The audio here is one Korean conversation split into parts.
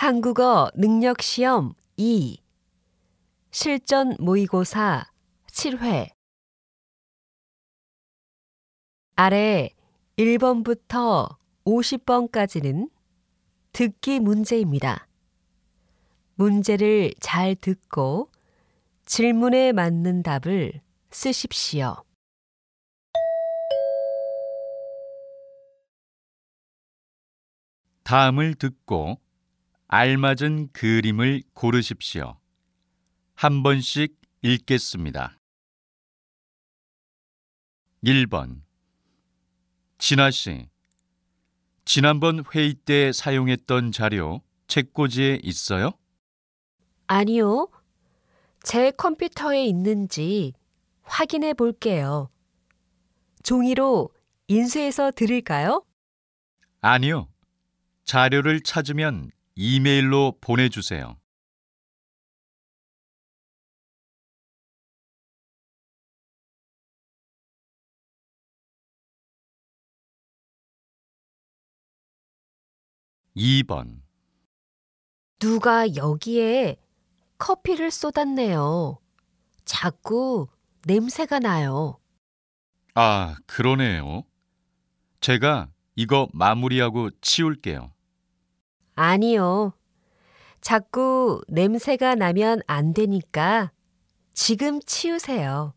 한국어 능력시험 2 실전 모의고사 7회 아래 1번부터 50번까지는 듣기 문제입니다. 문제를 잘 듣고 질문에 맞는 답을 쓰십시오. 다음을 듣고 알맞은 그림을 고르십시오. 한 번씩 읽겠습니다. 1번. 진아 씨, 지난번 회의 때 사용했던 자료 책꽂이에 있어요? 아니요. 제 컴퓨터에 있는지 확인해 볼게요. 종이로 인쇄해서 드릴까요? 아니요. 자료를 찾으면 이메일로 보내주세요. 2번. 누가 여기에 커피를 쏟았네요. 자꾸 냄새가 나요. 아, 그러네요. 제가 이거 마무리하고 치울게요. 아니요. 자꾸 냄새가 나면 안 되니까 지금 치우세요.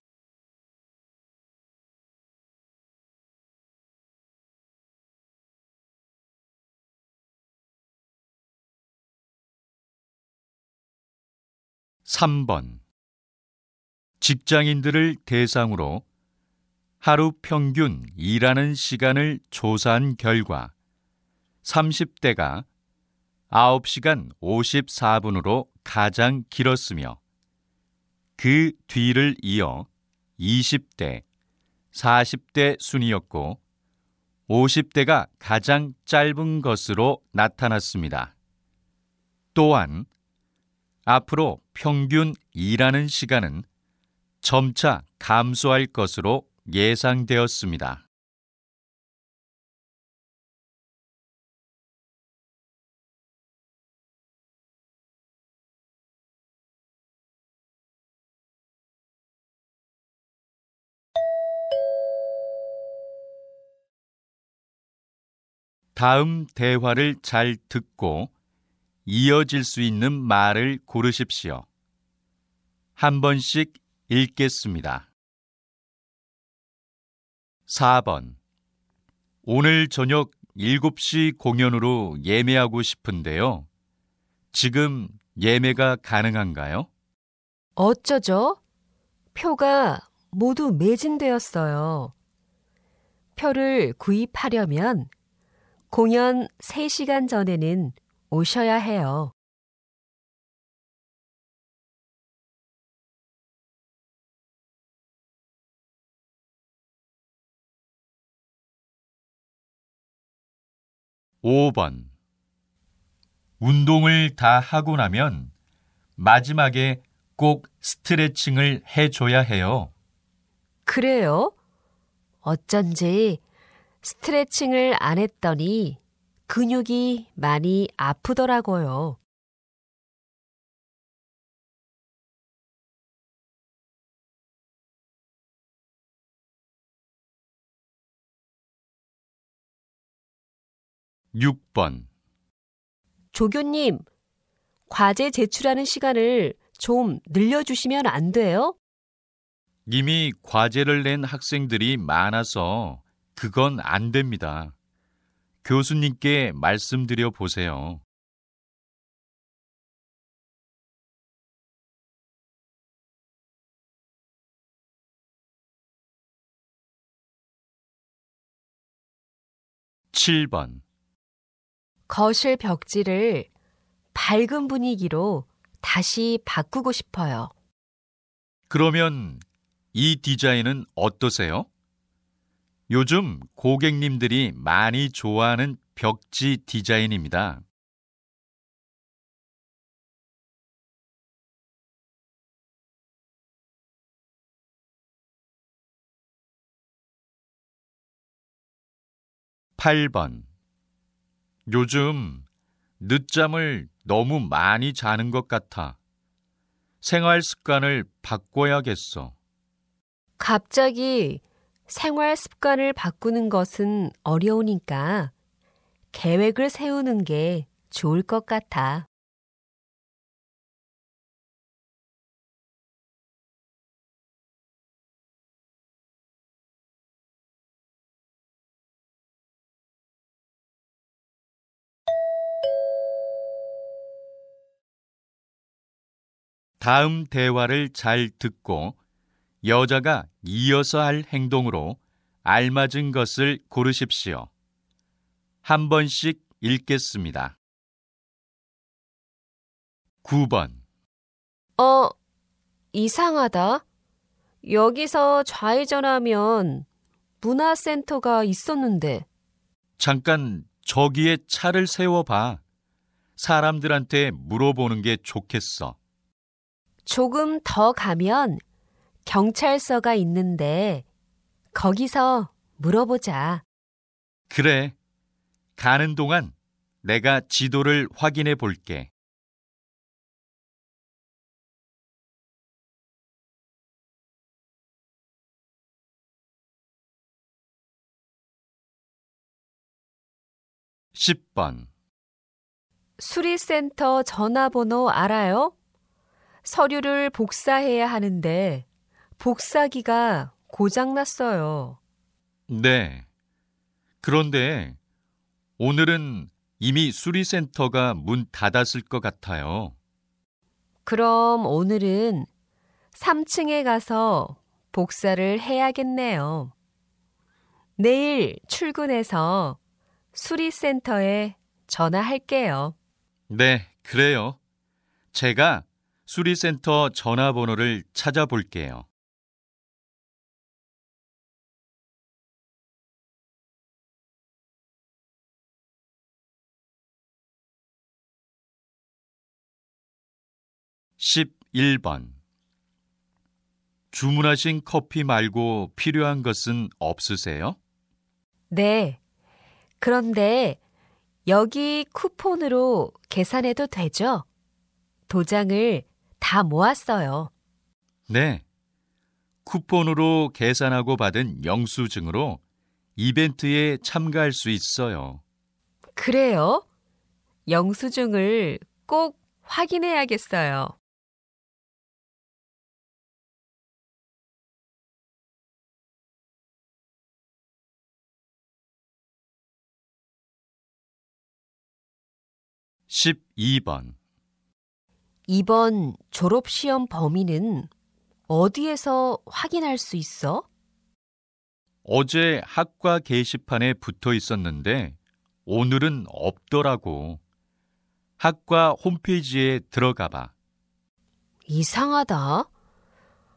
3번. 직장인들을 대상으로 하루 평균 일하는 시간을 조사한 결과 30대가 9시간 54분으로 가장 길었으며 그 뒤를 이어 20대, 40대 순이었고 50대가 가장 짧은 것으로 나타났습니다. 또한 앞으로 평균 일하는 시간은 점차 감소할 것으로 예상되었습니다. 다음 대화를 잘 듣고 이어질 수 있는 말을 고르십시오. 한 번씩 읽겠습니다. 4번. 오늘 저녁 7시 공연으로 예매하고 싶은데요. 지금 예매가 가능한가요? 어쩌죠? 표가 모두 매진되었어요. 표를 구입하려면 공연 3시간 전에는 오셔야 해요. 5번. 운동을 다 하고 나면 마지막에 꼭 스트레칭을 해줘야 해요. 그래요? 어쩐지 스트레칭을 안 했더니 근육이 많이 아프더라고요. 6번. 조교님, 과제 제출하는 시간을 좀 늘려주시면 안 돼요? 이미 과제를 낸 학생들이 많아서 그건 안 됩니다. 교수님께 말씀드려 보세요. 7번. 거실 벽지를 밝은 분위기로 다시 바꾸고 싶어요. 그러면 이 디자인은 어떠세요? 요즘 고객님들이 많이 좋아하는 벽지 디자인입니다. 8번. 요즘 늦잠을 너무 많이 자는 것 같아. 생활 습관을 바꿔야겠어. 갑자기 생활 습관을 바꾸는 것은 어려우니까 계획을 세우는 게 좋을 것 같아. 다음 대화를 잘 듣고 여자가 이어서 할 행동으로 알맞은 것을 고르십시오. 한 번씩 읽겠습니다. 9번. 이상하다. 여기서 좌회전하면 문화센터가 있었는데. 잠깐 저기에 차를 세워봐. 사람들한테 물어보는 게 좋겠어. 조금 더 가면 경찰서가 있는데 거기서 물어보자. 그래. 가는 동안 내가 지도를 확인해 볼게. (10번) 수리센터 전화번호 알아요? 서류를 복사해야 하는데 복사기가 고장났어요. 네. 그런데 오늘은 이미 수리센터가 문 닫았을 것 같아요. 그럼 오늘은 3층에 가서 복사를 해야겠네요. 내일 출근해서 수리센터에 전화할게요. 네, 그래요. 제가 수리센터 전화번호를 찾아볼게요. (11번) 주문하신 커피 말고 필요한 것은 없으세요? 네. 그런데 여기 쿠폰으로 계산해도 되죠? 도장을 다 모았어요. 네. 쿠폰으로 계산하고 받은 영수증으로 이벤트에 참가할 수 있어요. 그래요? 영수증을 꼭 확인해야겠어요. (12번) 이번 졸업시험 범위는 어디에서 확인할 수 있어? 어제 학과 게시판에 붙어 있었는데 오늘은 없더라고. 학과 홈페이지에 들어가 봐. 이상하다.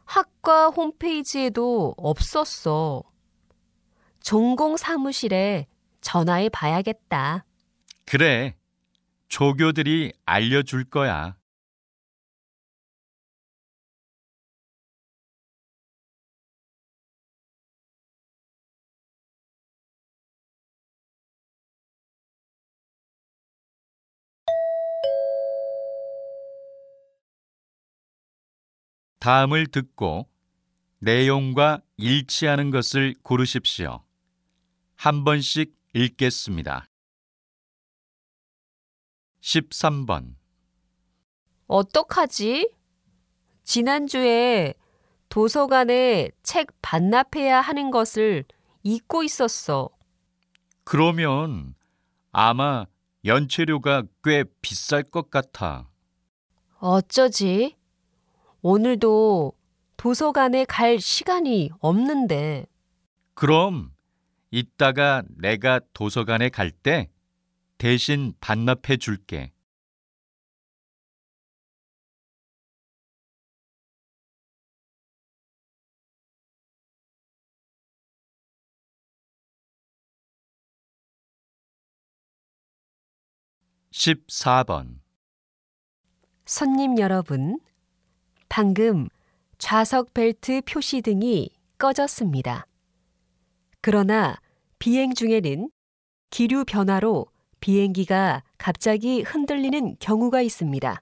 학과 홈페이지에도 없었어. 전공 사무실에 전화해 봐야겠다. 그래. 조교들이 알려줄 거야. 다음을 듣고 내용과 일치하는 것을 고르십시오. 한 번씩 읽겠습니다. 13번. 어떡하지? 지난주에 도서관에 책 반납해야 하는 것을 잊고 있었어. 그러면 아마 연체료가 꽤 비쌀 것 같아. 어쩌지? 오늘도 도서관에 갈 시간이 없는데. 그럼 이따가 내가 도서관에 갈 때 대신 반납해 줄게. (14번) 손님 여러분, 방금 좌석 벨트 표시등이 꺼졌습니다. 그러나 비행 중에는 기류 변화로 비행기가 갑자기 흔들리는 경우가 있습니다.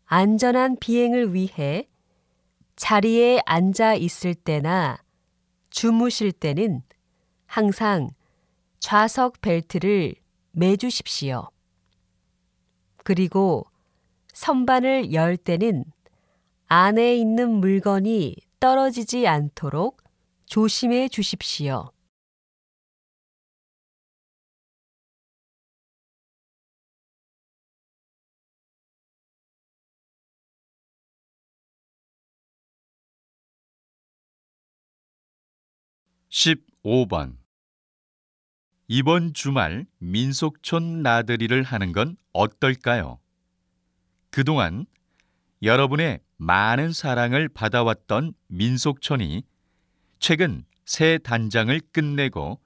안전한 비행을 위해 자리에 앉아 있을 때나 주무실 때는 항상 좌석 벨트를 매주십시오. 그리고 선반을 열 때는 안에 있는 물건이 떨어지지 않도록 조심해 주십시오. (15번) 이번 주말 민속촌 나들이를 하는 건 어떨까요? 그동안 여러분의 많은 사랑을 받아왔던 민속촌이 최근 새 단장을 끝내고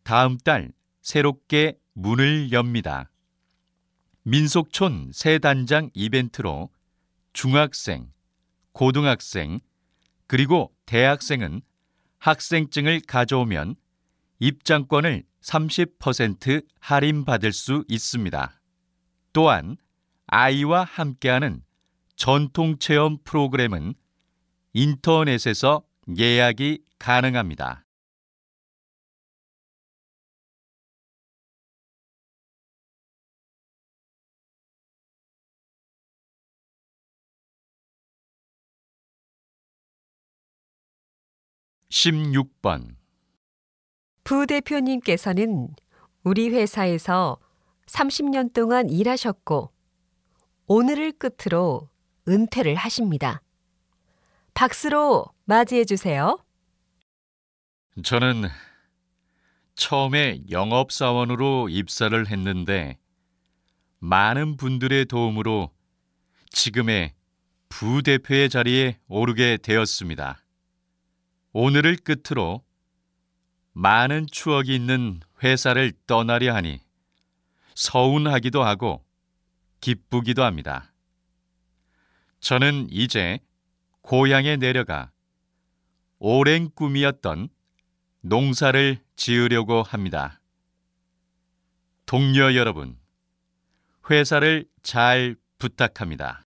다음 달 새롭게 문을 엽니다. 민속촌 새 단장 이벤트로 중학생, 고등학생, 그리고 대학생은 학생증을 가져오면 입장권을 30% 할인받을 수 있습니다. 또한 아이와 함께하는 전통체험 프로그램은 인터넷에서 예약이 가능합니다. (16번) 부대표님께서는 우리 회사에서 30년 동안 일하셨고 오늘을 끝으로 은퇴를 하십니다. 박수로 맞이해 주세요. 저는 처음에 영업사원으로 입사를 했는데 많은 분들의 도움으로 지금의 부대표의 자리에 오르게 되었습니다. 오늘을 끝으로 많은 추억이 있는 회사를 떠나려 하니 서운하기도 하고 기쁘기도 합니다. 저는 이제 고향에 내려가 오랜 꿈이었던 농사를 지으려고 합니다. 동료 여러분, 회사를 잘 부탁합니다.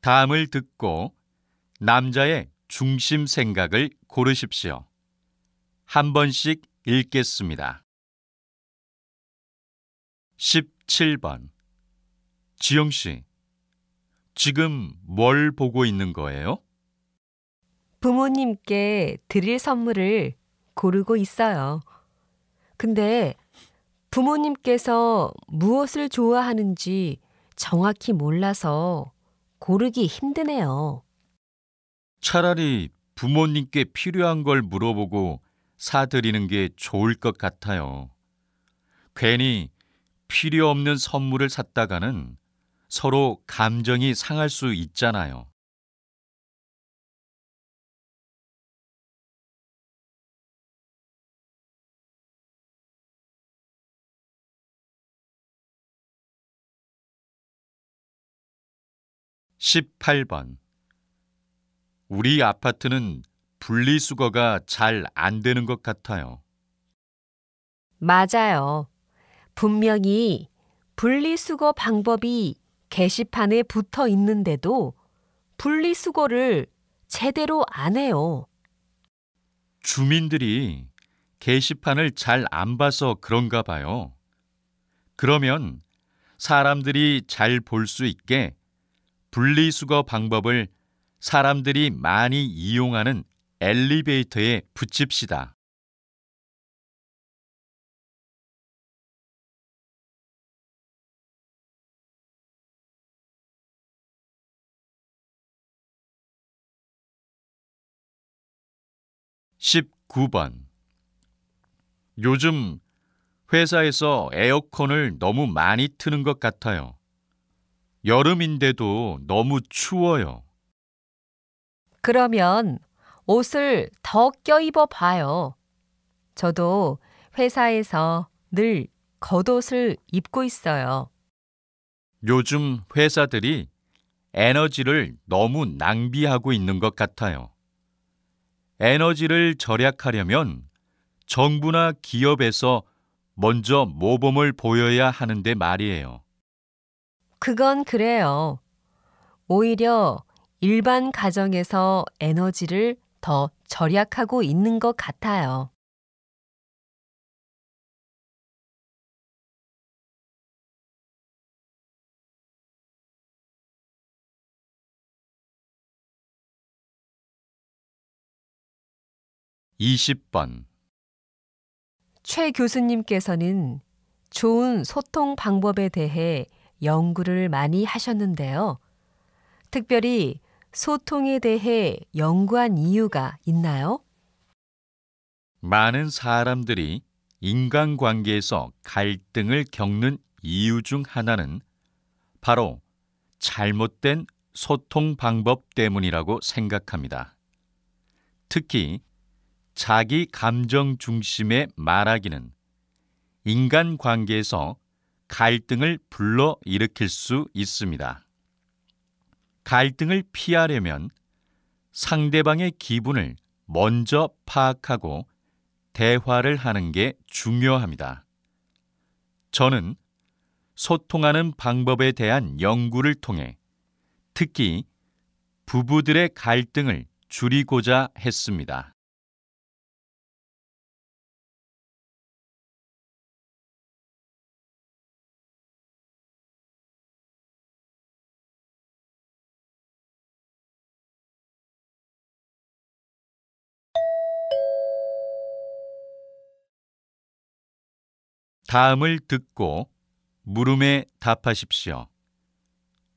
다음을 듣고 남자의 중심 생각을 고르십시오. 한 번씩 읽겠습니다. 17번 지영 씨, 지금 뭘 보고 있는 거예요? 부모님께 드릴 선물을 고르고 있어요. 근데 부모님께서 무엇을 좋아하는지 정확히 몰라서 고르기 힘드네요. 차라리 부모님께 필요한 걸 물어보고 사드리는 게 좋을 것 같아요. 괜히 필요 없는 선물을 샀다가는 서로 감정이 상할 수 있잖아요. (18번) 우리 아파트는 분리수거가 잘 안 되는 것 같아요. 맞아요. 분명히 분리수거 방법이 게시판에 붙어 있는데도 분리수거를 제대로 안 해요. 주민들이 게시판을 잘 안 봐서 그런가 봐요. 그러면 사람들이 잘 볼 수 있게 분리수거 방법을 사람들이 많이 이용하는 엘리베이터에 붙입시다. (19번) 요즘 회사에서 에어컨을 너무 많이 트는 것 같아요. 여름인데도 너무 추워요. 그러면 옷을 더 껴입어 봐요. 저도 회사에서 늘 겉옷을 입고 있어요. 요즘 회사들이 에너지를 너무 낭비하고 있는 것 같아요. 에너지를 절약하려면 정부나 기업에서 먼저 모범을 보여야 하는데 말이에요. 그건 그래요. 오히려 일반 가정에서 에너지를 더 절약하고 있는 것 같아요. 이십 번 최 교수님께서는 좋은 소통 방법에 대해 연구를 많이 하셨는데요. 특별히 소통에 대해 연구한 이유가 있나요? 많은 사람들이 인간관계에서 갈등을 겪는 이유 중 하나는 바로 잘못된 소통 방법 때문이라고 생각합니다. 특히 자기 감정 중심의 말하기는 인간관계에서 갈등을 불러일으킬 수 있습니다. 갈등을 피하려면 상대방의 기분을 먼저 파악하고 대화를 하는 게 중요합니다. 저는 소통하는 방법에 대한 연구를 통해 특히 부부들의 갈등을 줄이고자 했습니다. 다음을 듣고 물음에 답하십시오.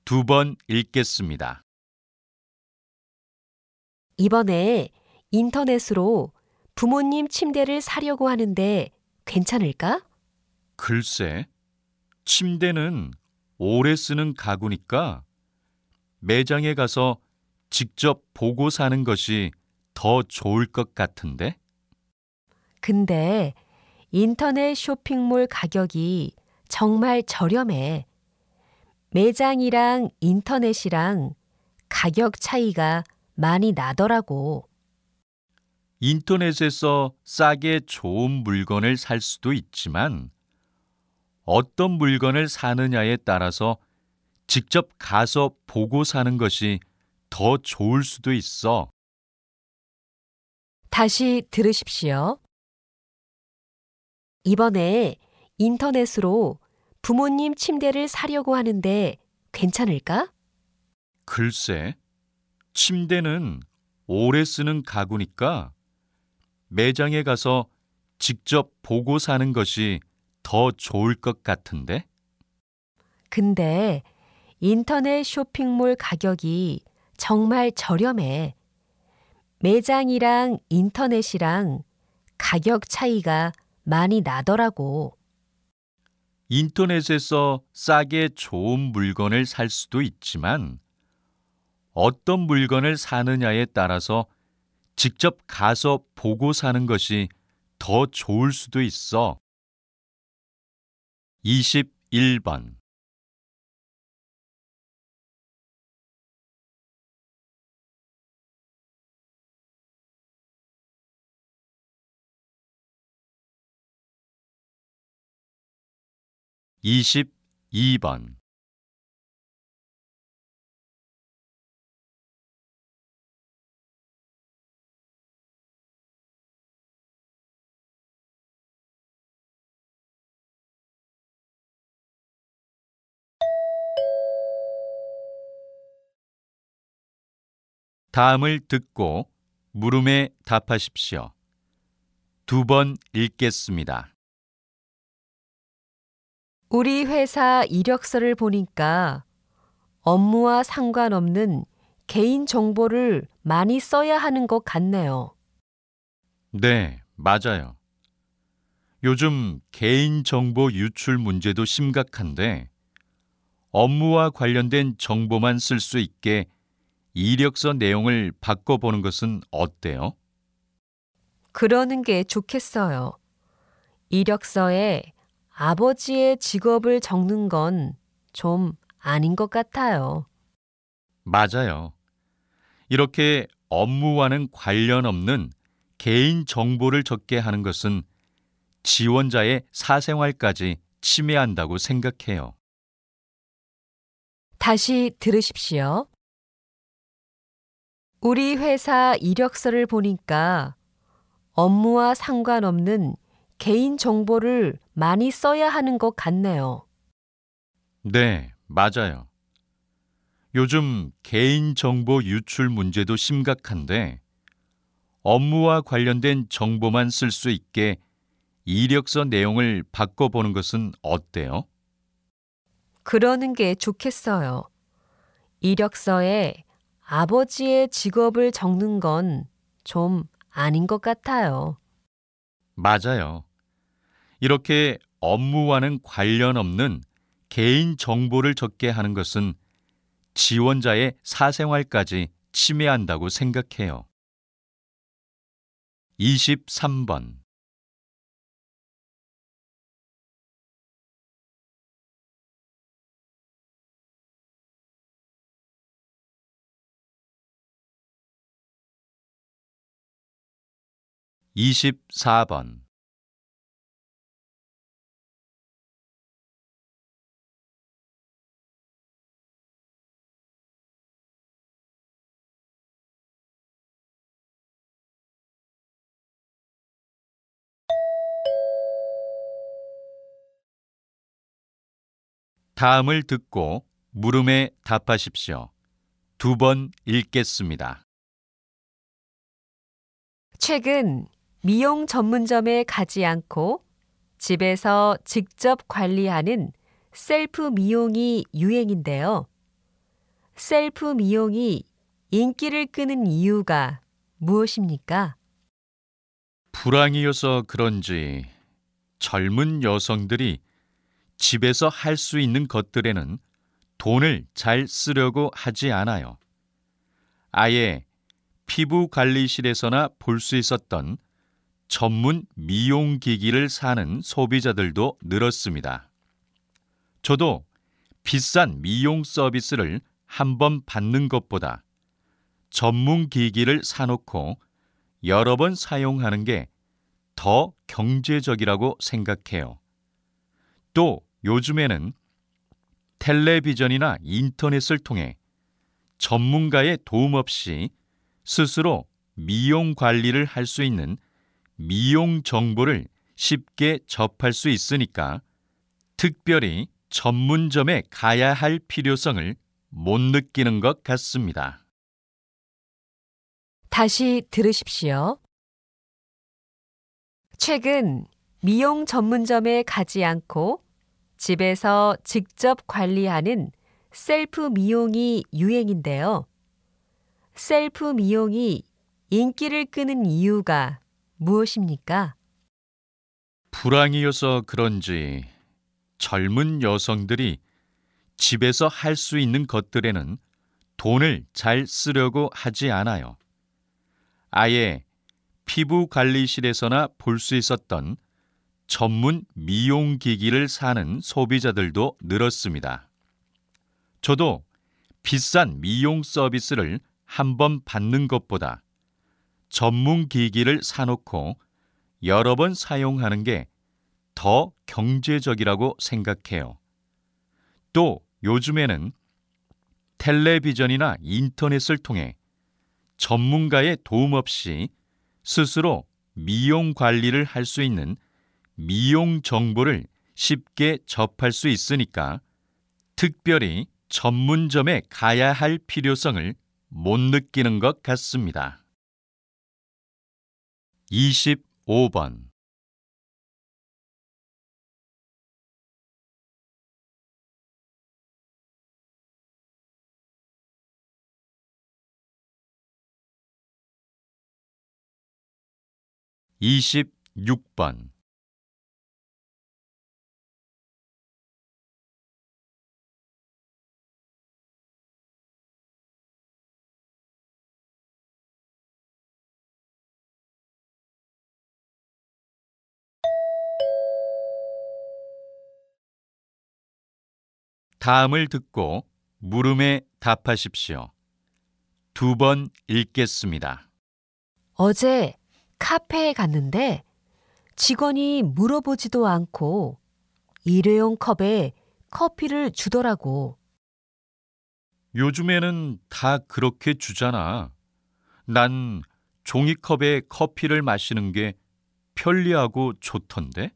2번 읽겠습니다. 이번에 인터넷으로 부모님 침대를 사려고 하는데 괜찮을까? 글쎄, 침대는 오래 쓰는 가구니까 매장에 가서 직접 보고 사는 것이 더 좋을 것 같은데? 근데 인터넷 쇼핑몰 가격이 정말 저렴해. 매장이랑 인터넷이랑 가격 차이가 많이 나더라고. 인터넷에서 싸게 좋은 물건을 살 수도 있지만 어떤 물건을 사느냐에 따라서 직접 가서 보고 사는 것이 더 좋을 수도 있어. 다시 들으십시오. 이번에 인터넷으로 부모님 침대를 사려고 하는데 괜찮을까? 글쎄, 침대는 오래 쓰는 가구니까 매장에 가서 직접 보고 사는 것이 더 좋을 것 같은데? 근데 인터넷 쇼핑몰 가격이 정말 저렴해. 매장이랑 인터넷이랑 가격 차이가 많이 나더라고. 인터넷에서 싸게 좋은 물건을 살 수도 있지만 어떤 물건을 사느냐에 따라서 직접 가서 보고 사는 것이 더 좋을 수도 있어. 21번 이십이 번 다음을 듣고 물음에 답하십시오. 2번 읽겠습니다. 우리 회사 이력서를 보니까 업무와 상관없는 개인 정보를 많이 써야 하는 것 같네요. 네, 맞아요. 요즘 개인정보 유출 문제도 심각한데 업무와 관련된 정보만 쓸 수 있게 이력서 내용을 바꿔보는 것은 어때요? 그러는 게 좋겠어요. 이력서에 아버지의 직업을 적는 건 좀 아닌 것 같아요. 맞아요. 이렇게 업무와는 관련 없는 개인 정보를 적게 하는 것은 지원자의 사생활까지 침해한다고 생각해요. 다시 들으십시오. 우리 회사 이력서를 보니까 업무와 상관없는 개인 정보를 많이 써야 하는 것 같네요. 네, 맞아요. 요즘 개인정보 유출 문제도 심각한데 업무와 관련된 정보만 쓸 수 있게 이력서 내용을 바꿔보는 것은 어때요? 그러는 게 좋겠어요. 이력서에 아버지의 직업을 적는 건 좀 아닌 것 같아요. 맞아요. 이렇게 업무와는 관련 없는 개인 정보를 적게 하는 것은 지원자의 사생활까지 침해한다고 생각해요. 23번. 24번. 다음을 듣고 물음에 답하십시오. 두 번 읽겠습니다. 최근 미용 전문점에 가지 않고 집에서 직접 관리하는 셀프 미용이 유행인데요. 셀프 미용이 인기를 끄는 이유가 무엇입니까? 불황이어서 그런지 젊은 여성들이 집에서 할 수 있는 것들에는 돈을 잘 쓰려고 하지 않아요. 아예 피부 관리실에서나 볼 수 있었던 전문 미용기기를 사는 소비자들도 늘었습니다. 저도 비싼 미용 서비스를 한 번 받는 것보다 전문 기기를 사놓고 여러 번 사용하는 게 더 경제적이라고 생각해요. 또 요즘에는 텔레비전이나 인터넷을 통해 전문가의 도움 없이 스스로 미용 관리를 할 수 있는 미용 정보를 쉽게 접할 수 있으니까 특별히 전문점에 가야 할 필요성을 못 느끼는 것 같습니다. 다시 들으십시오. 최근 미용 전문점에 가지 않고 집에서 직접 관리하는 셀프 미용이 유행인데요. 셀프 미용이 인기를 끄는 이유가 무엇입니까? 불황이어서 그런지 젊은 여성들이 집에서 할 수 있는 것들에는 돈을 잘 쓰려고 하지 않아요. 아예 피부 관리실에서나 볼 수 있었던 전문 미용기기를 사는 소비자들도 늘었습니다. 저도 비싼 미용 서비스를 한 번 받는 것보다 전문 기기를 사놓고 여러 번 사용하는 게 더 경제적이라고 생각해요. 또 요즘에는 텔레비전이나 인터넷을 통해 전문가의 도움 없이 스스로 미용 관리를 할 수 있는 미용 정보를 쉽게 접할 수 있으니까 특별히 전문점에 가야 할 필요성을 못 느끼는 것 같습니다. 25번. 26번. 다음을 듣고 물음에 답하십시오. 2번 읽겠습니다. 어제 카페에 갔는데 직원이 물어보지도 않고 일회용 컵에 커피를 주더라고. 요즘에는 다 그렇게 주잖아. 난 종이컵에 커피를 마시는 게 편리하고 좋던데?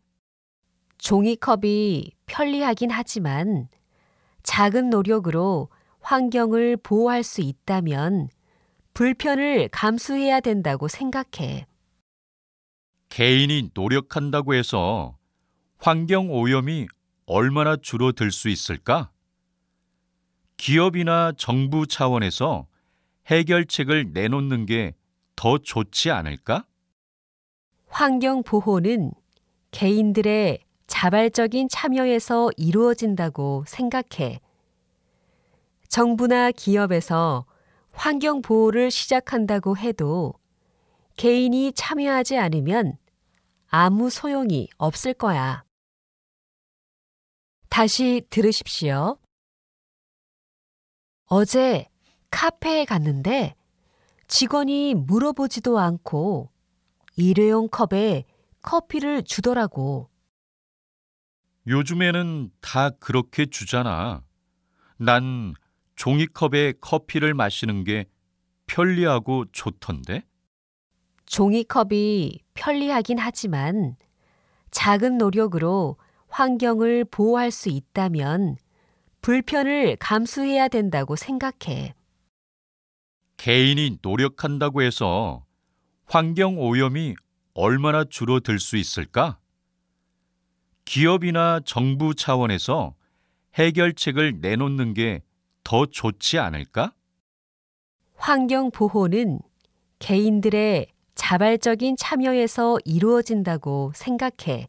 종이컵이 편리하긴 하지만 작은 노력으로 환경을 보호할 수 있다면 불편을 감수해야 된다고 생각해. 개인이 노력한다고 해서 환경 오염이 얼마나 줄어들 수 있을까? 기업이나 정부 차원에서 해결책을 내놓는 게 더 좋지 않을까? 환경 보호는 개인들의 자발적인 참여에서 이루어진다고 생각해. 정부나 기업에서 환경 보호를 시작한다고 해도 개인이 참여하지 않으면 아무 소용이 없을 거야. 다시 들으십시오. 어제 카페에 갔는데 직원이 물어보지도 않고 일회용 컵에 커피를 주더라고. 요즘에는 다 그렇게 주잖아. 난 종이컵에 커피를 마시는 게 편리하고 좋던데? 종이컵이 편리하긴 하지만 작은 노력으로 환경을 보호할 수 있다면 불편을 감수해야 된다고 생각해. 개인이 노력한다고 해서 환경 오염이 얼마나 줄어들 수 있을까? 기업이나 정부 차원에서 해결책을 내놓는 게 더 좋지 않을까? 환경 보호는 개인들의 자발적인 참여에서 이루어진다고 생각해.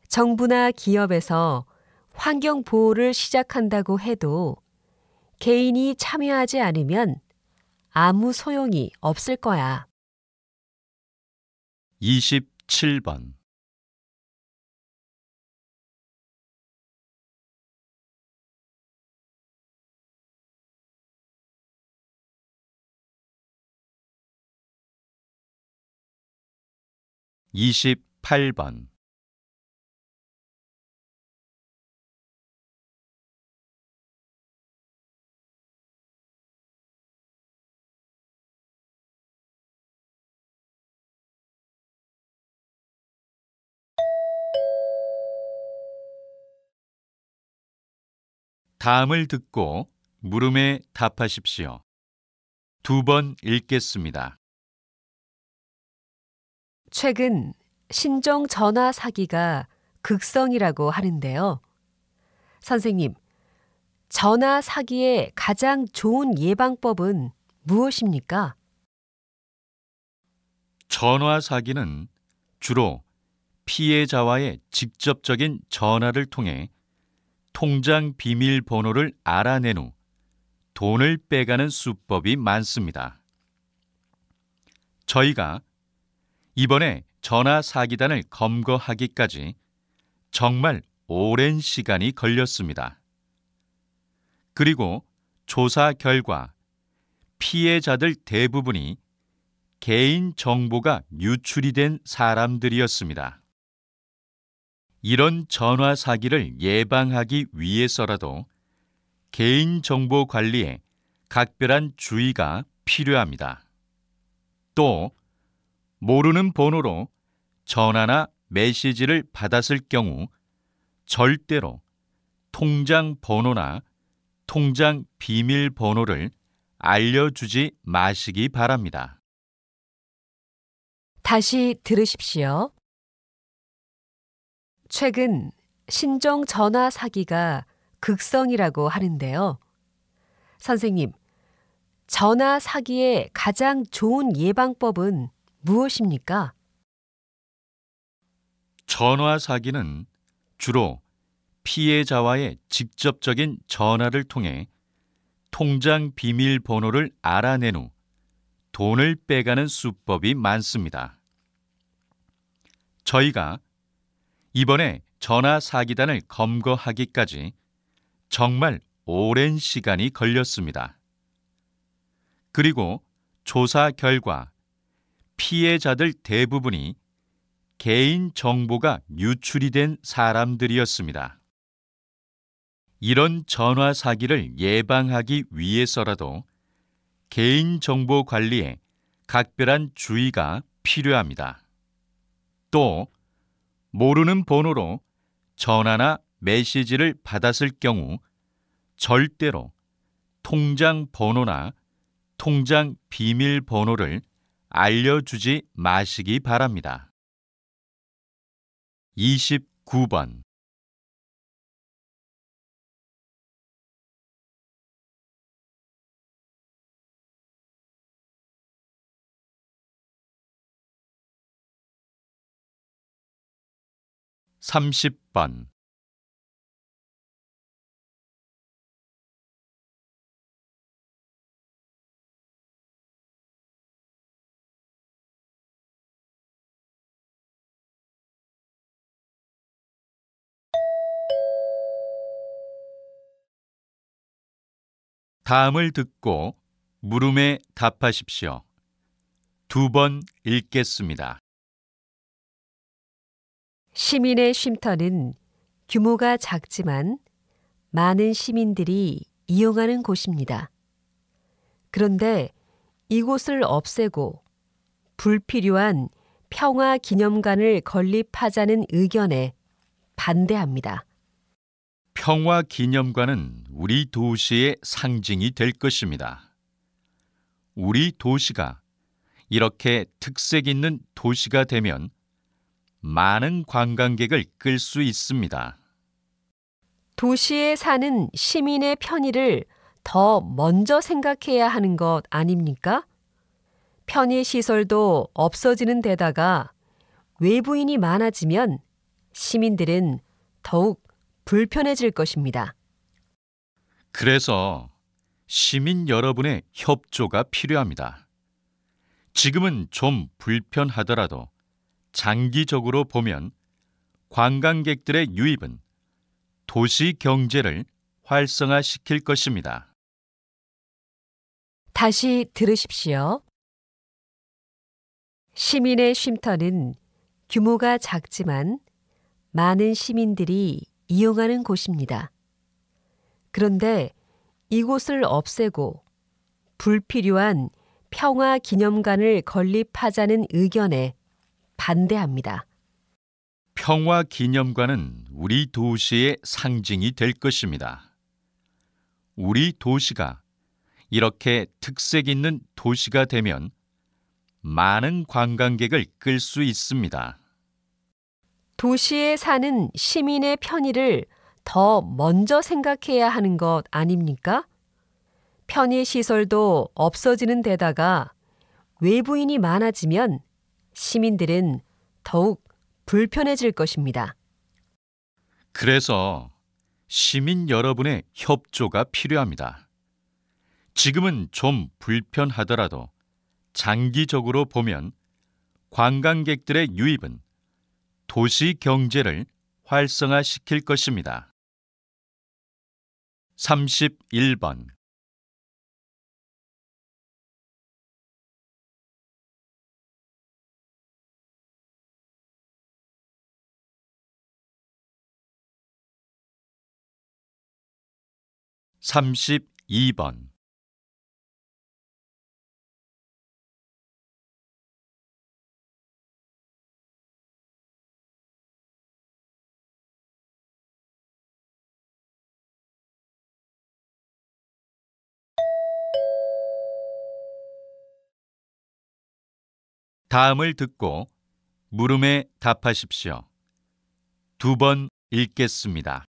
정부나 기업에서 환경 보호를 시작한다고 해도 개인이 참여하지 않으면 아무 소용이 없을 거야. 27번. 이십팔 번. 다음을 듣고 물음에 답하십시오. 2번 읽겠습니다. 최근 신종 전화 사기가 극성이라고 하는데요. 선생님, 전화 사기의 가장 좋은 예방법은 무엇입니까? 전화 사기는 주로 피해자와의 직접적인 전화를 통해 통장 비밀번호를 알아낸 후 돈을 빼가는 수법이 많습니다. 저희가 이번에 전화 사기단을 검거하기까지 정말 오랜 시간이 걸렸습니다. 그리고 조사 결과 피해자들 대부분이 개인 정보가 유출이 된 사람들이었습니다. 이런 전화 사기를 예방하기 위해서라도 개인정보 관리에 각별한 주의가 필요합니다. 또 모르는 번호로 전화나 메시지를 받았을 경우 절대로 통장 번호나 통장 비밀번호를 알려주지 마시기 바랍니다. 다시 들으십시오. 최근 신종 전화 사기가 극성이라고 하는데요. 선생님, 전화 사기의 가장 좋은 예방법은 무엇입니까? 전화 사기는 주로 피해자와의 직접적인 전화를 통해 통장 비밀번호를 알아낸 후 돈을 빼가는 수법이 많습니다. 저희가 이번에 전화 사기단을 검거하기까지 정말 오랜 시간이 걸렸습니다. 그리고 조사 결과 피해자들 대부분이 개인 정보가 유출이 된 사람들이었습니다. 이런 전화 사기를 예방하기 위해서라도 개인 정보 관리에 각별한 주의가 필요합니다. 또 모르는 번호로 전화나 메시지를 받았을 경우 절대로 통장 번호나 통장 비밀번호를 알려주지 마시기 바랍니다. 29번. 삼십 번. 다음을 듣고 물음에 답하십시오. 2번 읽겠습니다. 시민의 쉼터는 규모가 작지만 많은 시민들이 이용하는 곳입니다. 그런데 이곳을 없애고 불필요한 평화 기념관을 건립하자는 의견에 반대합니다. 평화 기념관은 우리 도시의 상징이 될 것입니다. 우리 도시가 이렇게 특색 있는 도시가 되면 많은 관광객을 끌 수 있습니다. 도시에 사는 시민의 편의를 더 먼저 생각해야 하는 것 아닙니까? 편의시설도 없어지는 데다가 외부인이 많아지면 시민들은 더욱 불편해질 것입니다. 그래서 시민 여러분의 협조가 필요합니다. 지금은 좀 불편하더라도 장기적으로 보면 관광객들의 유입은 도시 경제를 활성화시킬 것입니다. 다시 들으십시오. 시민의 쉼터는 규모가 작지만 많은 시민들이 이용하는 곳입니다. 그런데 이곳을 없애고 불필요한 평화 기념관을 건립하자는 의견에 반대합니다. 평화 기념관은 우리 도시의 상징이 될 것입니다. 우리 도시가 이렇게 특색 있는 도시가 되면 많은 관광객을 끌 수 있습니다. 도시에 사는 시민의 편의를 더 먼저 생각해야 하는 것 아닙니까? 편의시설도 없어지는 데다가 외부인이 많아지면 시민들은 더욱 불편해질 것입니다. 그래서 시민 여러분의 협조가 필요합니다. 지금은 좀 불편하더라도 장기적으로 보면 관광객들의 유입은 도시 경제를 활성화시킬 것입니다. 31번. 삼십이 번. 다음을 듣고 물음에 답하십시오. 2번 읽겠습니다.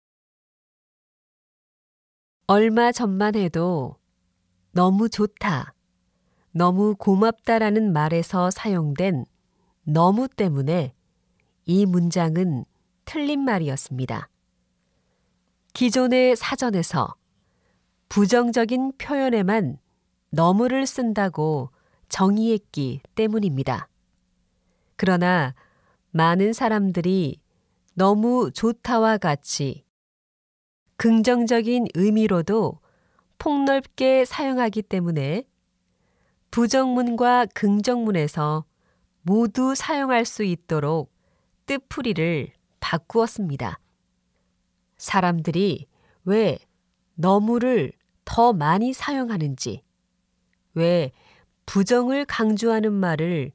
얼마 전만 해도 너무 좋다, 너무 고맙다라는 말에서 사용된 너무 때문에 이 문장은 틀린 말이었습니다. 기존의 사전에서 부정적인 표현에만 너무를 쓴다고 정의했기 때문입니다. 그러나 많은 사람들이 너무 좋다와 같이 긍정적인 의미로도 폭넓게 사용하기 때문에 부정문과 긍정문에서 모두 사용할 수 있도록 뜻풀이를 바꾸었습니다. 사람들이 왜 너무를 더 많이 사용하는지, 왜 부정을 강조하는 말을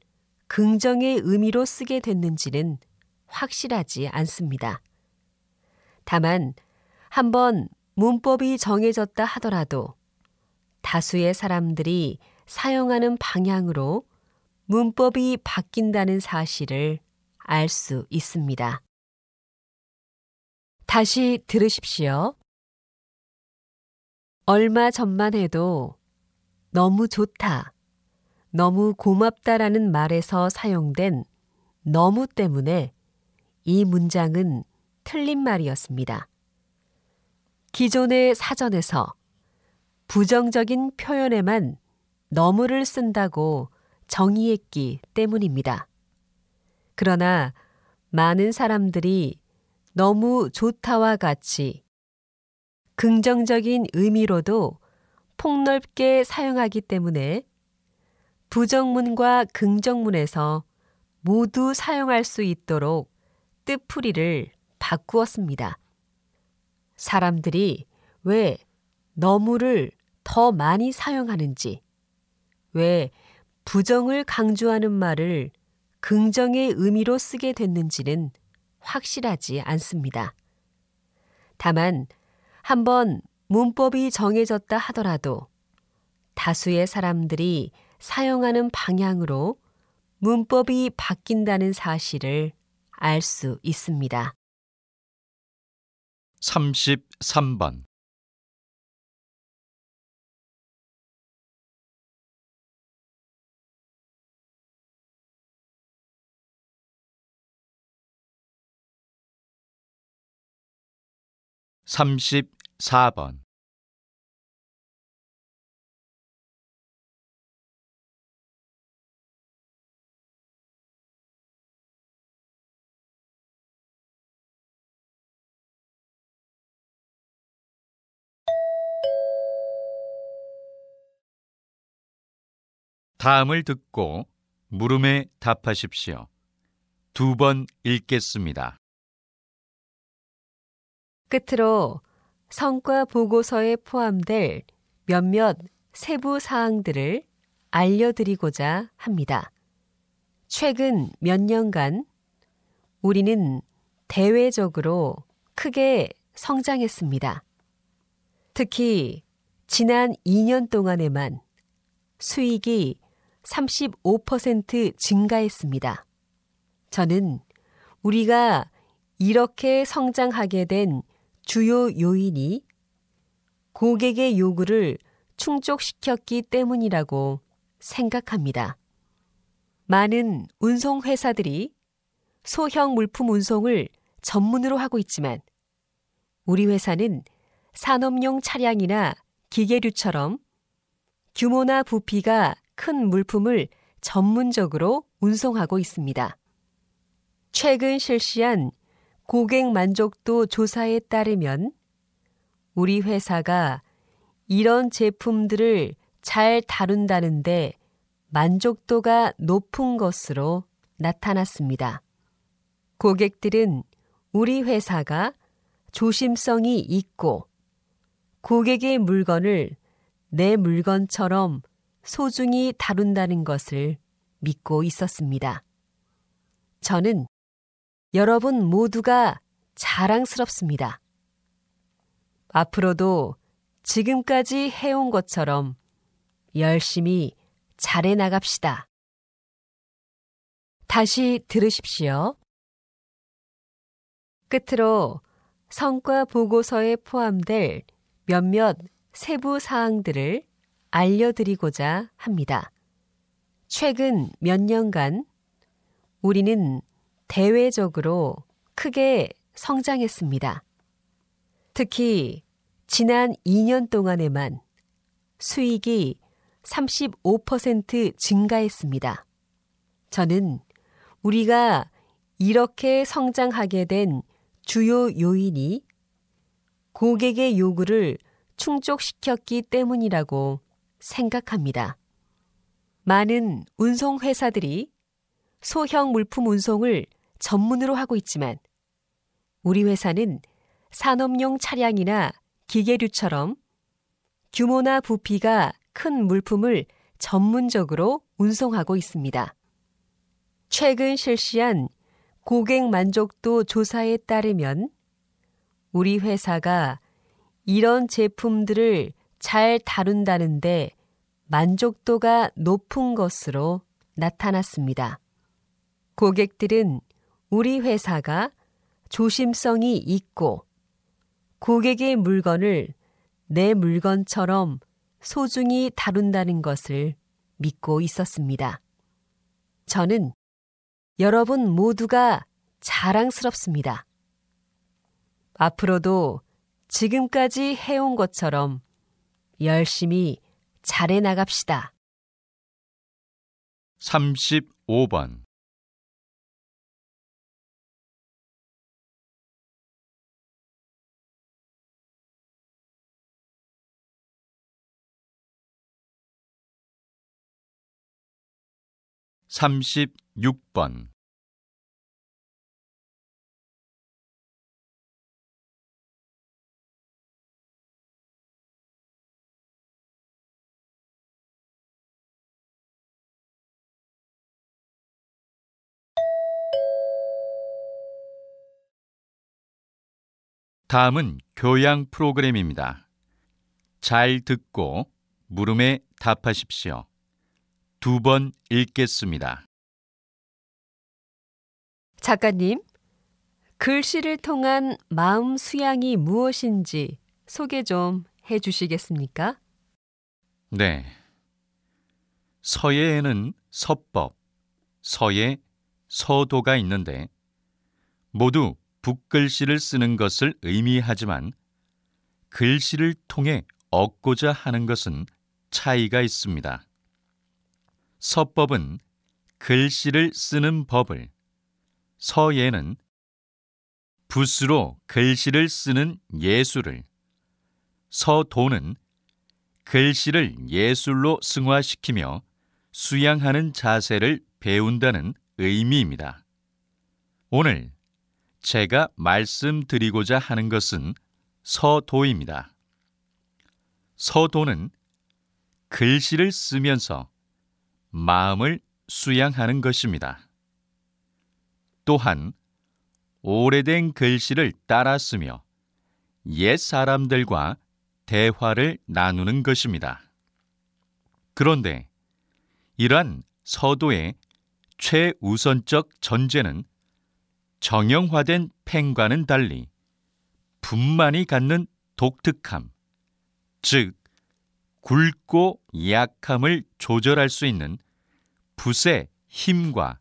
긍정의 의미로 쓰게 됐는지는 확실하지 않습니다. 다만 한번 문법이 정해졌다 하더라도 다수의 사람들이 사용하는 방향으로 문법이 바뀐다는 사실을 알 수 있습니다. 다시 들으십시오. 얼마 전만 해도 너무 좋다, 너무 고맙다라는 말에서 사용된 너무 때문에 이 문장은 틀린 말이었습니다. 기존의 사전에서 부정적인 표현에만 너무를 쓴다고 정의했기 때문입니다. 그러나 많은 사람들이 너무 좋다와 같이 긍정적인 의미로도 폭넓게 사용하기 때문에 부정문과 긍정문에서 모두 사용할 수 있도록 뜻풀이를 바꾸었습니다. 사람들이 왜 너무를 더 많이 사용하는지, 왜 부정을 강조하는 말을 긍정의 의미로 쓰게 됐는지는 확실하지 않습니다. 다만 한번 문법이 정해졌다 하더라도 다수의 사람들이 사용하는 방향으로 문법이 바뀐다는 사실을 알 수 있습니다. 33번 34번 다음을 듣고 물음에 답하십시오. 2번 읽겠습니다. 끝으로 성과 보고서에 포함될 몇몇 세부 사항들을 알려드리고자 합니다. 최근 몇 년간 우리는 대외적으로 크게 성장했습니다. 특히 지난 2년 동안에만 수익이 35% 증가했습니다. 저는 우리가 이렇게 성장하게 된 주요 요인이 고객의 요구를 충족시켰기 때문이라고 생각합니다. 많은 운송회사들이 소형 물품 운송을 전문으로 하고 있지만 우리 회사는 산업용 차량이나 기계류처럼 규모나 부피가 큰 물품을 전문적으로 운송하고 있습니다. 최근 실시한 고객 만족도 조사에 따르면 우리 회사가 이런 제품들을 잘 다룬다는데 만족도가 높은 것으로 나타났습니다. 고객들은 우리 회사가 조심성이 있고 고객의 물건을 내 물건처럼 소중히 다룬다는 것을 믿고 있었습니다. 저는 여러분 모두가 자랑스럽습니다. 앞으로도 지금까지 해온 것처럼 열심히 잘해 나갑시다. 다시 들으십시오. 끝으로 성과 보고서에 포함될 몇몇 세부 사항들을 알려드리고자 합니다. 최근 몇 년간 우리는 대외적으로 크게 성장했습니다. 특히 지난 2년 동안에만 수익이 35% 증가했습니다. 저는 우리가 이렇게 성장하게 된 주요 요인이 고객의 요구를 충족시켰기 때문이라고 생각합니다. 많은 운송회사들이 소형 물품 운송을 전문으로 하고 있지만 우리 회사는 산업용 차량이나 기계류처럼 규모나 부피가 큰 물품을 전문적으로 운송하고 있습니다. 최근 실시한 고객 만족도 조사에 따르면 우리 회사가 이런 제품들을 잘 다룬다는데 만족도가 높은 것으로 나타났습니다. 고객들은 우리 회사가 조심성이 있고 고객의 물건을 내 물건처럼 소중히 다룬다는 것을 믿고 있었습니다. 저는 여러분 모두가 자랑스럽습니다. 앞으로도 지금까지 해온 것처럼 열심히 잘해 나갑시다. 35번 36번 '다음은 교양 프로그램입니다. 잘 듣고 물음에 답하십시오. 2번 읽겠습니다. 작가님, 글씨를 통한 마음 수양이 무엇인지 소개 좀 해주시겠습니까? 네. 서예에는 서법, 서예, 서도가 있는데 모두 붓글씨를 쓰는 것을 의미하지만 글씨를 통해 얻고자 하는 것은 차이가 있습니다. 서법은 글씨를 쓰는 법을, 서예는 붓으로 글씨를 쓰는 예술을, 서도는 글씨를 예술로 승화시키며 수양하는 자세를 배운다는 의미입니다. 오늘 제가 말씀드리고자 하는 것은 서도입니다. 서도는 글씨를 쓰면서 마음을 수양하는 것입니다. 또한 오래된 글씨를 따라 쓰며 옛 사람들과 대화를 나누는 것입니다. 그런데 이러한 서도의 최우선적 전제는 정형화된 펜과는 달리 붓만이 갖는 독특함, 즉 굵고 약함을 조절할 수 있는 붓의 힘과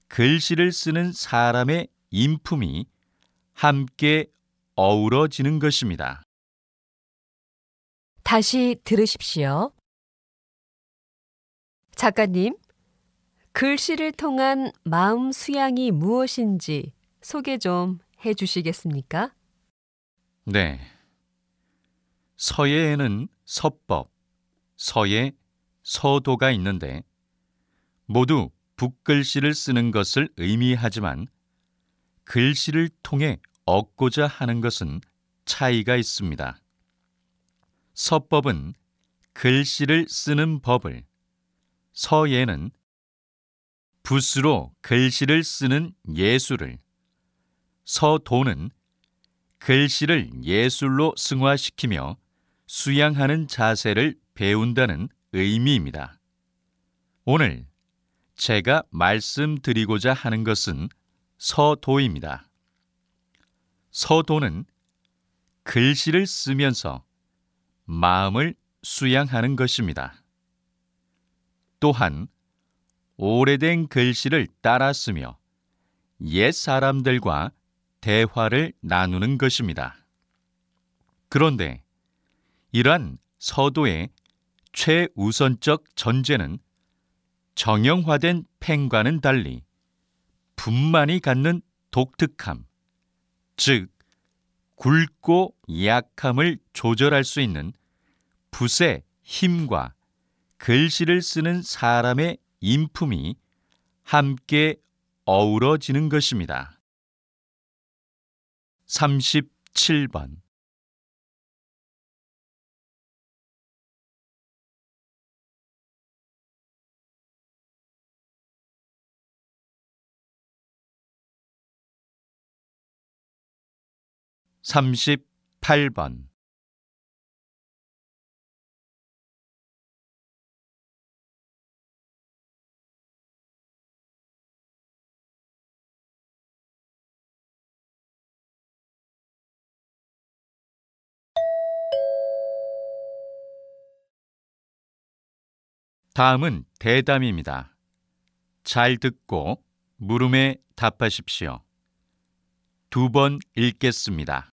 글씨를 쓰는 사람의 인품이 함께 어우러지는 것입니다. 다시 들으십시오. 작가님, 글씨를 통한 마음 수양이 무엇인지 소개 좀 해주시겠습니까? 네. 서예에는 서법, 서예, 서도가 있는데 모두 붓글씨를 쓰는 것을 의미하지만 글씨를 통해 얻고자 하는 것은 차이가 있습니다. 서법은 글씨를 쓰는 법을, 서예는 붓으로 글씨를 쓰는 예술을, 서도는 글씨를 예술로 승화시키며 수양하는 자세를 배운다는 의미입니다. 오늘 제가 말씀드리고자 하는 것은 서도입니다. 서도는 글씨를 쓰면서 마음을 수양하는 것입니다. 또한 오래된 글씨를 따라 쓰며 옛 사람들과 대화를 나누는 것입니다. 그런데 이러한 서도의 최우선적 전제는 정형화된 펜과는 달리 붓만이 갖는 독특함, 즉 굵고 약함을 조절할 수 있는 붓의 힘과 글씨를 쓰는 사람의 인품이 함께 어우러지는 것입니다. 37번 38번 다음은 대담입니다. 잘 듣고 물음에 답하십시오. 2번 읽겠습니다.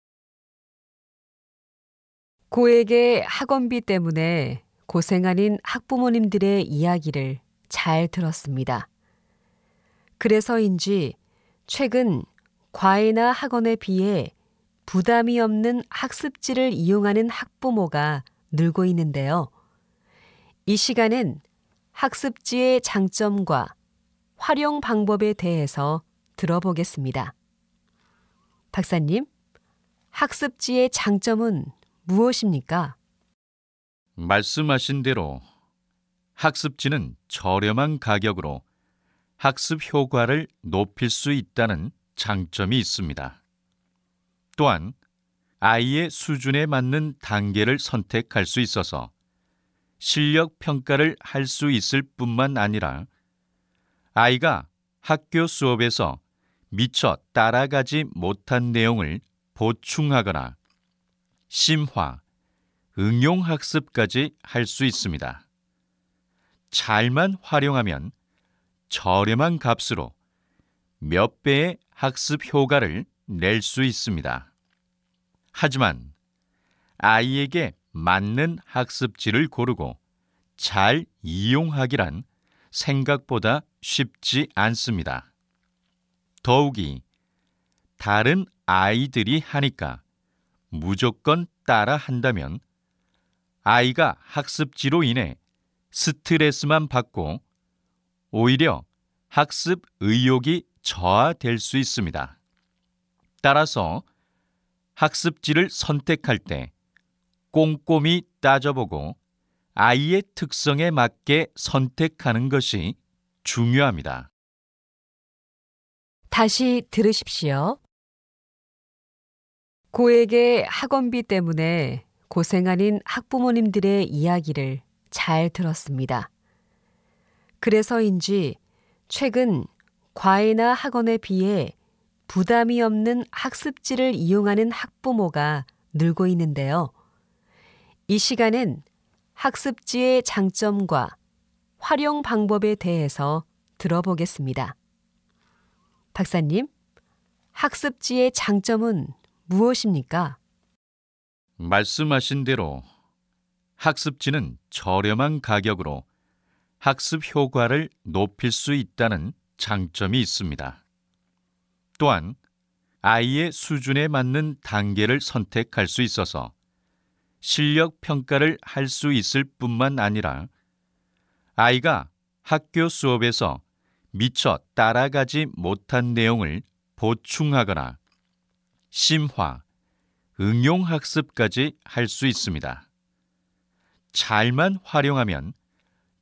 고에게 학원비 때문에 고생 아닌 학부모님들의 이야기를 잘 들었습니다. 그래서인지 최근 과외나 학원에 비해 부담이 없는 학습지를 이용하는 학부모가 늘고 있는데요. 이 시간엔 학습지의 장점과 활용 방법에 대해서 들어보겠습니다. 박사님, 학습지의 장점은 무엇입니까? 말씀하신 대로 학습지는 저렴한 가격으로 학습 효과를 높일 수 있다는 장점이 있습니다. 또한 아이의 수준에 맞는 단계를 선택할 수 있어서 실력 평가를 할 수 있을 뿐만 아니라 아이가 학교 수업에서 미처 따라가지 못한 내용을 보충하거나 심화, 응용학습까지 할 수 있습니다. 잘만 활용하면 저렴한 값으로 몇 배의 학습 효과를 낼 수 있습니다. 하지만 아이에게 맞는 학습지를 고르고 잘 이용하기란 생각보다 쉽지 않습니다. 더욱이 다른 아이들이 하니까 무조건 따라 한다면 아이가 학습지로 인해 스트레스만 받고 오히려 학습 의욕이 저하될 수 있습니다. 따라서 학습지를 선택할 때 꼼꼼히 따져보고 아이의 특성에 맞게 선택하는 것이 중요합니다. 다시 들으십시오. 고에게 학원비 때문에 고생 아닌 학부모님들의 이야기를 잘 들었습니다. 그래서인지 최근 과외나 학원에 비해 부담이 없는 학습지를 이용하는 학부모가 늘고 있는데요. 이 시간엔 학습지의 장점과 활용 방법에 대해서 들어보겠습니다. 박사님, 학습지의 장점은 무엇입니까? 말씀하신 대로 학습지는 저렴한 가격으로 학습 효과를 높일 수 있다는 장점이 있습니다. 또한 아이의 수준에 맞는 단계를 선택할 수 있어서 실력 평가를 할 수 있을 뿐만 아니라 아이가 학교 수업에서 미처 따라가지 못한 내용을 보충하거나 심화, 응용학습까지 할 수 있습니다. 잘만 활용하면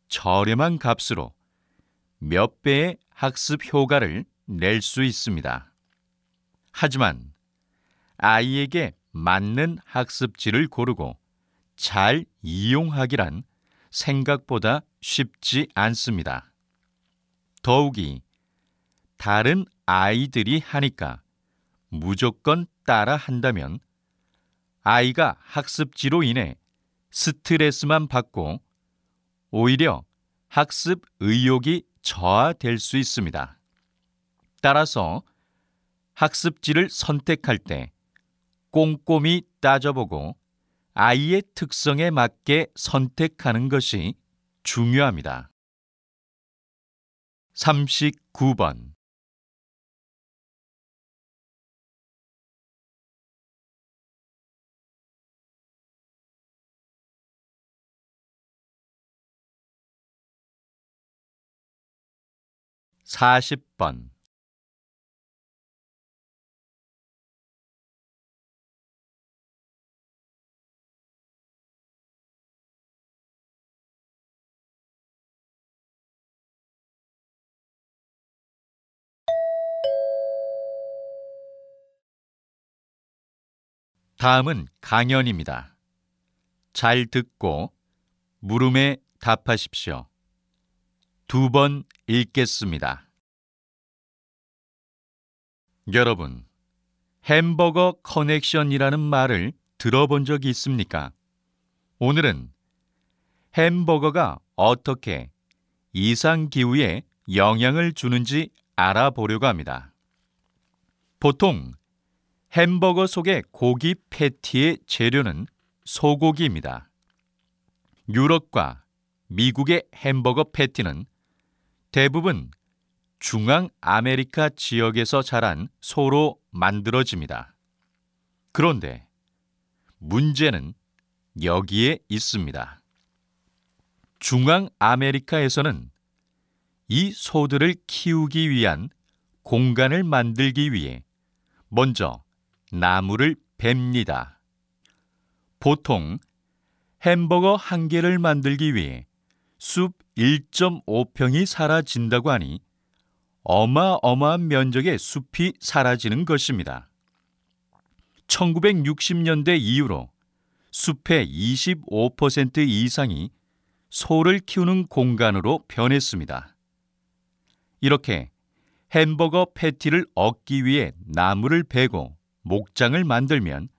저렴한 값으로 몇 배의 학습 효과를 낼 수 있습니다. 하지만 아이에게 맞는 학습지를 고르고 잘 이용하기란 생각보다 쉽지 않습니다. 더욱이 다른 아이들이 하니까 무조건 따라 한다면 아이가 학습지로 인해 스트레스만 받고 오히려 학습 의욕이 저하될 수 있습니다. 따라서 학습지를 선택할 때 꼼꼼히 따져보고 아이의 특성에 맞게 선택하는 것이 중요합니다. 39번 40번. 다음은 강연입니다. 잘 듣고 물음에 답하십시오. 2번 읽겠습니다. 여러분, 햄버거 커넥션이라는 말을 들어본 적이 있습니까? 오늘은 햄버거가 어떻게 이상기후에 영향을 주는지 알아보려고 합니다. 보통 햄버거 속의 고기 패티의 재료는 소고기입니다. 유럽과 미국의 햄버거 패티는 대부분 중앙 아메리카 지역에서 자란 소로 만들어집니다. 그런데 문제는 여기에 있습니다. 중앙 아메리카에서는 이 소들을 키우기 위한 공간을 만들기 위해 먼저 나무를 베니다. 보통 햄버거 한 개를 만들기 위해 숲 1.5평이 사라진다고 하니 어마어마한 면적의 숲이 사라지는 것입니다. 1960년대 이후로 숲의 25% 이상이 소를 키우는 공간으로 변했습니다. 이렇게 햄버거 패티를 얻기 위해 나무를 베고 목장을 만들면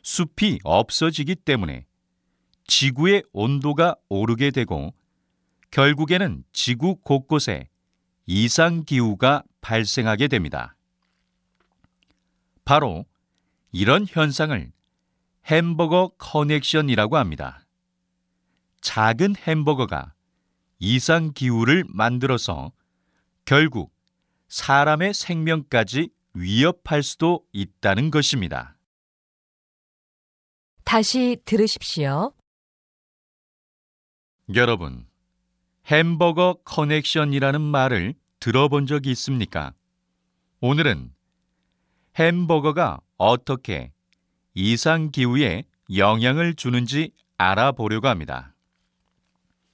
숲이 없어지기 때문에 지구의 온도가 오르게 되고 결국에는 지구 곳곳에 이상기후가 발생하게 됩니다. 바로 이런 현상을 햄버거 커넥션이라고 합니다. 작은 햄버거가 이상기후를 만들어서 결국 사람의 생명까지 위협할 수도 있다는 것입니다. 다시 들으십시오. 여러분, 햄버거 커넥션이라는 말을 들어본 적이 있습니까? 오늘은 햄버거가 어떻게 이상기후에 영향을 주는지 알아보려고 합니다.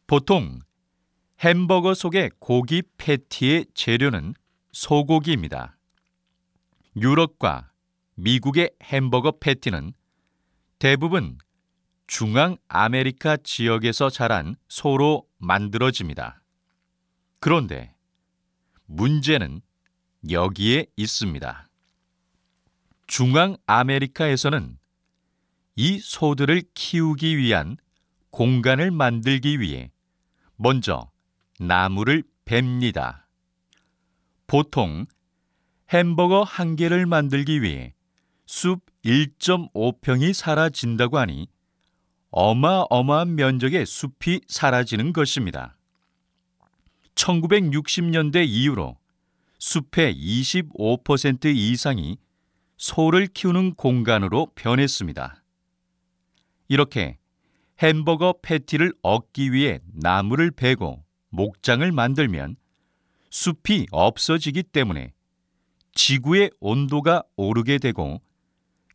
보통 햄버거 속의 고기 패티의 재료는 소고기입니다. 유럽과 미국의 햄버거 패티는 대부분 중앙 아메리카 지역에서 자란 소로 만들어집니다. 그런데 문제는 여기에 있습니다. 중앙 아메리카에서는 이 소들을 키우기 위한 공간을 만들기 위해 먼저 나무를 베니다. 보통 햄버거 한 개를 만들기 위해 숲 1.5평이 사라진다고 하니 어마어마한 면적의 숲이 사라지는 것입니다. 1960년대 이후로 숲의 25% 이상이 소를 키우는 공간으로 변했습니다. 이렇게 햄버거 패티를 얻기 위해 나무를 베고 목장을 만들면 숲이 없어지기 때문에 지구의 온도가 오르게 되고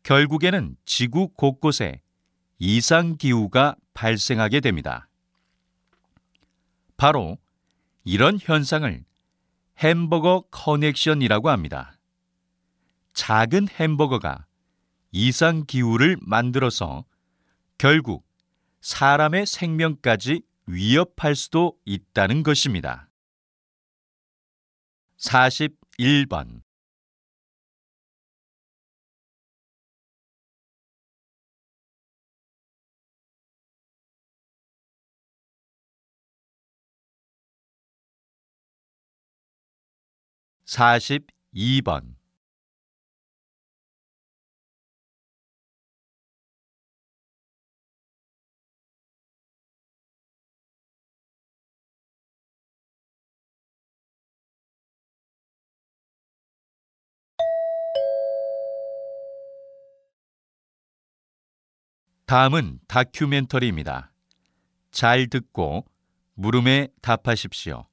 결국에는 지구 곳곳에 이상기후가 발생하게 됩니다. 바로 이런 현상을 햄버거 커넥션이라고 합니다. 작은 햄버거가 이상기후를 만들어서 결국 사람의 생명까지 위협할 수도 있다는 것입니다. 41번. (42번) 다음은 다큐멘터리입니다. 잘 듣고 물음에 답하십시오.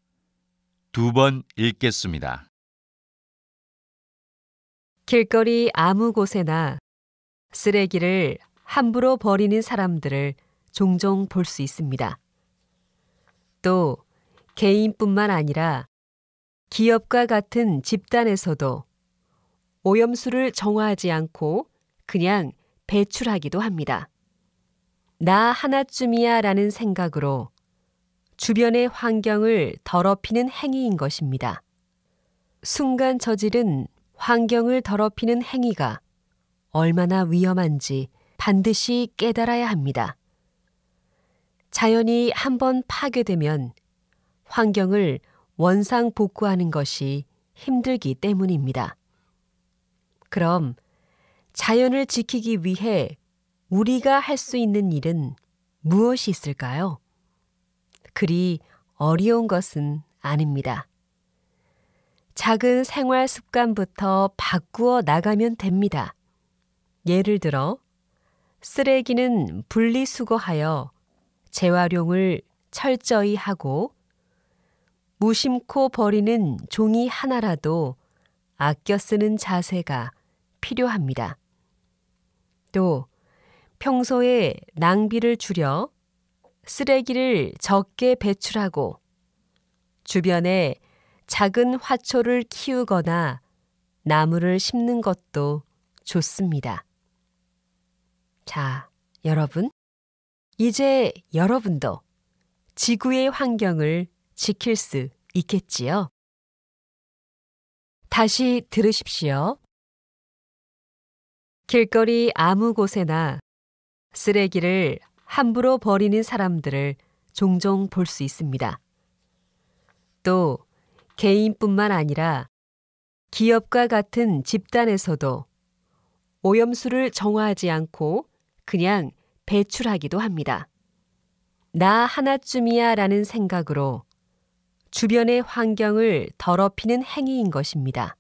2번 읽겠습니다. 길거리 아무 곳에나 쓰레기를 함부로 버리는 사람들을 종종 볼 수 있습니다. 또 개인뿐만 아니라 기업과 같은 집단에서도 오염수를 정화하지 않고 그냥 배출하기도 합니다. 나 하나쯤이야 라는 생각으로 주변의 환경을 더럽히는 행위인 것입니다. 순간 저지른 환경을 더럽히는 행위가 얼마나 위험한지 반드시 깨달아야 합니다. 자연이 한번 파괴되면 환경을 원상복구하는 것이 힘들기 때문입니다. 그럼 자연을 지키기 위해 우리가 할 수 있는 일은 무엇이 있을까요? 그리 어려운 것은 아닙니다. 작은 생활 습관부터 바꾸어 나가면 됩니다. 예를 들어 쓰레기는 분리수거하여 재활용을 철저히 하고 무심코 버리는 종이 하나라도 아껴 쓰는 자세가 필요합니다. 또 평소에 낭비를 줄여 쓰레기를 적게 배출하고 주변에 작은 화초를 키우거나 나무를 심는 것도 좋습니다. 자, 여러분, 이제 여러분도 지구의 환경을 지킬 수 있겠지요? 다시 들으십시오. 길거리 아무 곳에나 쓰레기를 함부로 버리는 사람들을 종종 볼 수 있습니다. 또 개인뿐만 아니라 기업과 같은 집단에서도 오염수를 정화하지 않고 그냥 배출하기도 합니다. 나 하나쯤이야 라는 생각으로 주변의 환경을 더럽히는 행위인 것입니다.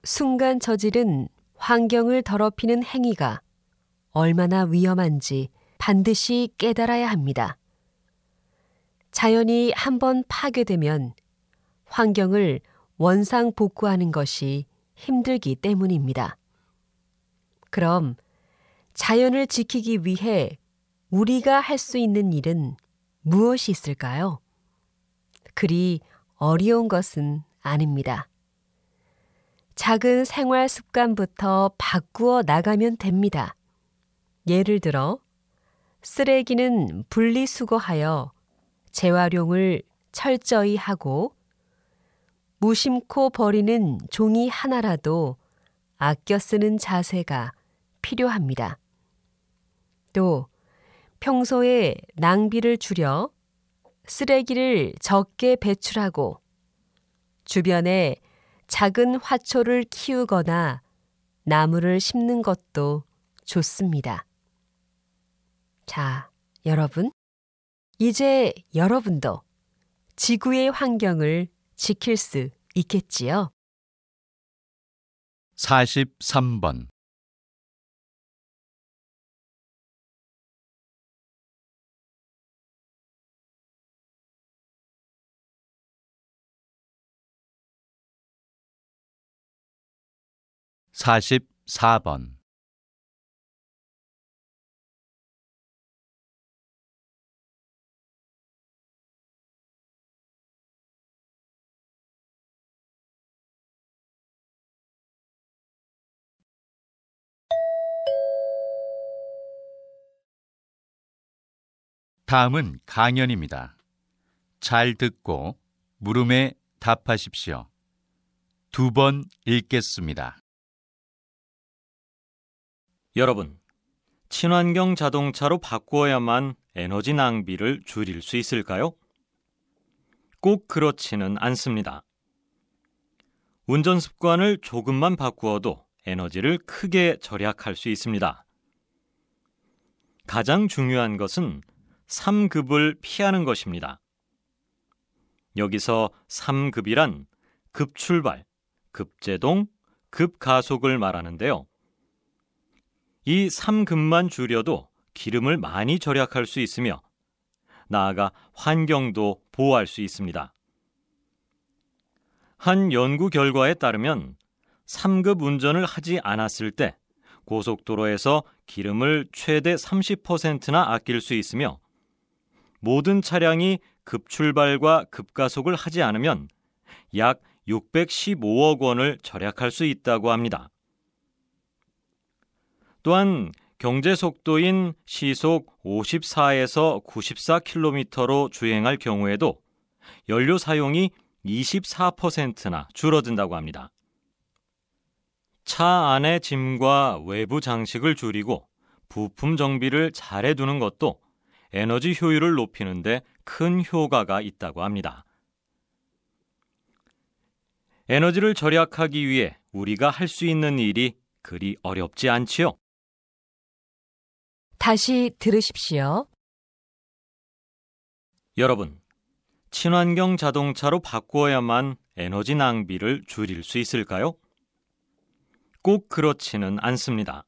순간 저지른 환경을 더럽히는 행위가 얼마나 위험한지 반드시 깨달아야 합니다. 자연이 한번 파괴되면 환경을 원상복구하는 것이 힘들기 때문입니다. 그럼 자연을 지키기 위해 우리가 할 수 있는 일은 무엇이 있을까요? 그리 어려운 것은 아닙니다. 작은 생활 습관부터 바꾸어 나가면 됩니다. 예를 들어 쓰레기는 분리수거하여 재활용을 철저히 하고 무심코 버리는 종이 하나라도 아껴 쓰는 자세가 필요합니다. 또 평소에 낭비를 줄여 쓰레기를 적게 배출하고 주변에 작은 화초를 키우거나 나무를 심는 것도 좋습니다. 자, 여러분, 이제 여러분도 지구의 환경을 지킬 수 있겠지요? 43번 44번 다음은 강연입니다. 잘 듣고 물음에 답하십시오. 2번 읽겠습니다. 여러분, 친환경 자동차로 바꾸어야만 에너지 낭비를 줄일 수 있을까요? 꼭 그렇지는 않습니다. 운전 습관을 조금만 바꾸어도 에너지를 크게 절약할 수 있습니다. 가장 중요한 것은 3급을 피하는 것입니다. 여기서 3급이란 급출발, 급제동, 급가속을 말하는데요. 이 3급만 줄여도 기름을 많이 절약할 수 있으며 나아가 환경도 보호할 수 있습니다. 한 연구 결과에 따르면 3급 운전을 하지 않았을 때 고속도로에서 기름을 최대 30%나 아낄 수 있으며 모든 차량이 급출발과 급가속을 하지 않으면 약 615억 원을 절약할 수 있다고 합니다. 또한 경제 속도인 시속 54에서 94km로 주행할 경우에도 연료 사용이 24%나 줄어든다고 합니다. 차 안의 짐과 외부 장식을 줄이고 부품 정비를 잘 해두는 것도 에너지 효율을 높이는 데 큰 효과가 있다고 합니다. 에너지를 절약하기 위해 우리가 할 수 있는 일이 그리 어렵지 않지요? 다시 들으십시오. 여러분, 친환경 자동차로 바꾸어야만 에너지 낭비를 줄일 수 있을까요? 꼭 그렇지는 않습니다.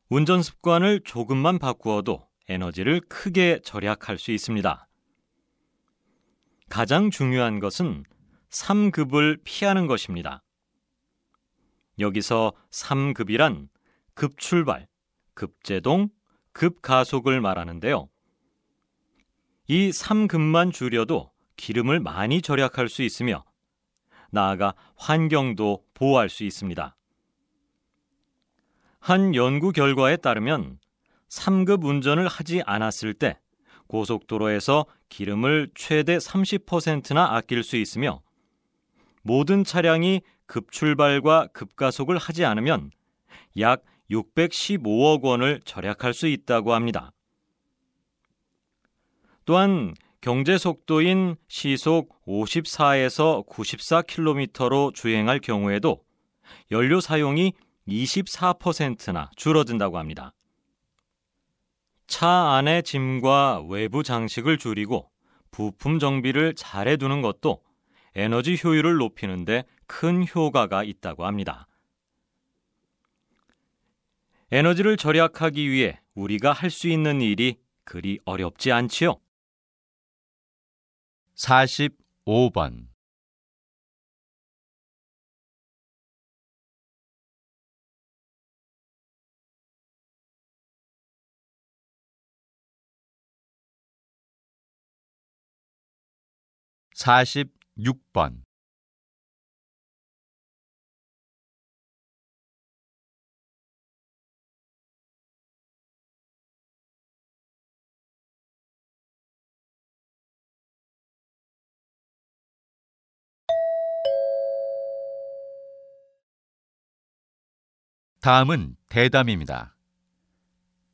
운전 습관을 조금만 바꾸어도 에너지를 크게 절약할 수 있습니다. 가장 중요한 것은 3급을 피하는 것입니다. 여기서 3급이란 급출발, 급제동, 급가속을 말하는데요. 이 3급만 줄여도 기름을 많이 절약할 수 있으며 나아가 환경도 보호할 수 있습니다. 한 연구 결과에 따르면 3급 운전을 하지 않았을 때 고속도로에서 기름을 최대 30%나 아낄 수 있으며 모든 차량이 급출발과 급가속을 하지 않으면 약 615억 원을 절약할 수 있다고 합니다. 또한 경제 속도인 시속 54에서 94km로 주행할 경우에도 연료 사용이 24%나 줄어든다고 합니다. 차 안의 짐과 외부 장식을 줄이고 부품 정비를 잘 해두는 것도 에너지 효율을 높이는 데 큰 효과가 있다고 합니다. 에너지를 절약하기 위해 우리가 할 수 있는 일이 그리 어렵지 않지요? 45번 46번 '다음은 대담입니다.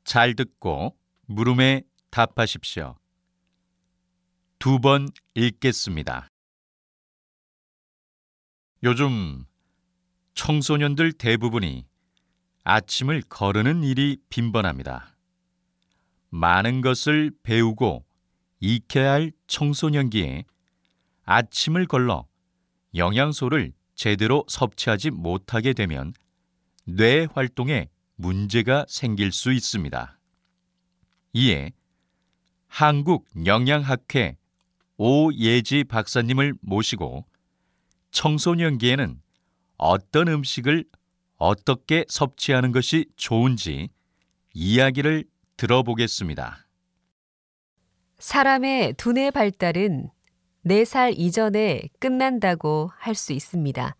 잘 듣고 물음에 답하십시오. 2번 읽겠습니다. 요즘 청소년들 대부분이 아침을 거르는 일이 빈번합니다. 많은 것을 배우고 익혀야 할 청소년기에 아침을 걸러 영양소를 제대로 섭취하지 못하게 되면 뇌 활동에 문제가 생길 수 있습니다. 이에 한국영양학회 오예지 박사님을 모시고 청소년기에는 어떤 음식을 어떻게 섭취하는 것이 좋은지 이야기를 들어보겠습니다. 사람의 두뇌 발달은 4살 이전에 끝난다고 할 수 있습니다.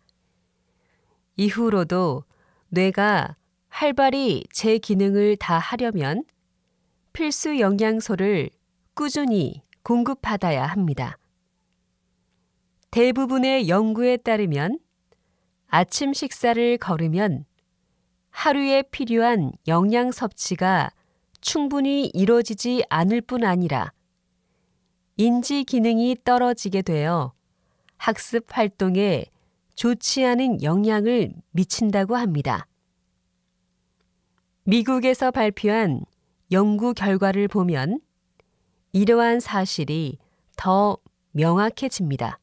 이후로도 뇌가 활발히 제 기능을 다 하려면 필수 영양소를 꾸준히 공급받아야 합니다. 대부분의 연구에 따르면 아침 식사를 거르면 하루에 필요한 영양 섭취가 충분히 이루어지지 않을 뿐 아니라 인지 기능이 떨어지게 되어 학습 활동에 좋지 않은 영향을 미친다고 합니다. 미국에서 발표한 연구 결과를 보면 이러한 사실이 더 명확해집니다.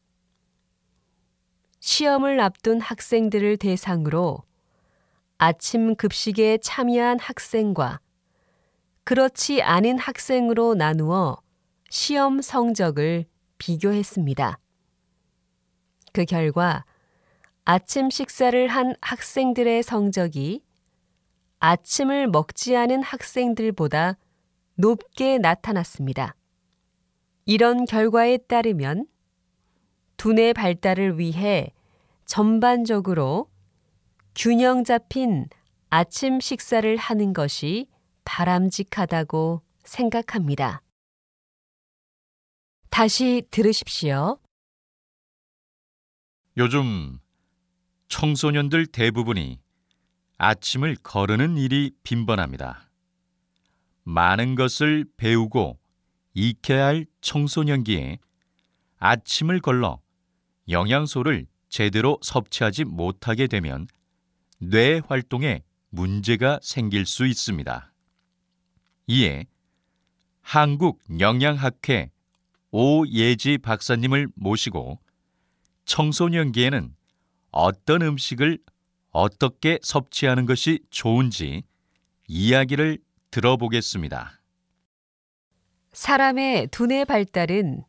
시험을 앞둔 학생들을 대상으로 아침 급식에 참여한 학생과 그렇지 않은 학생으로 나누어 시험 성적을 비교했습니다. 그 결과 아침 식사를 한 학생들의 성적이 아침을 먹지 않은 학생들보다 높게 나타났습니다. 이런 결과에 따르면 두뇌 발달을 위해 전반적으로 균형 잡힌 아침 식사를 하는 것이 바람직하다고 생각합니다. 다시 들으십시오. 요즘 청소년들 대부분이 아침을 거르는 일이 빈번합니다. 많은 것을 배우고 익혀야 할 청소년기에 아침을 걸러 영양소를 제대로 섭취하지 못하게 되면 뇌 활동에 문제가 생길 수 있습니다. 이에 한국영양학회 오예지 박사님을 모시고 청소년기에는 어떤 음식을 어떻게 섭취하는 것이 좋은지 이야기를 들어보겠습니다. 사람의 두뇌 발달은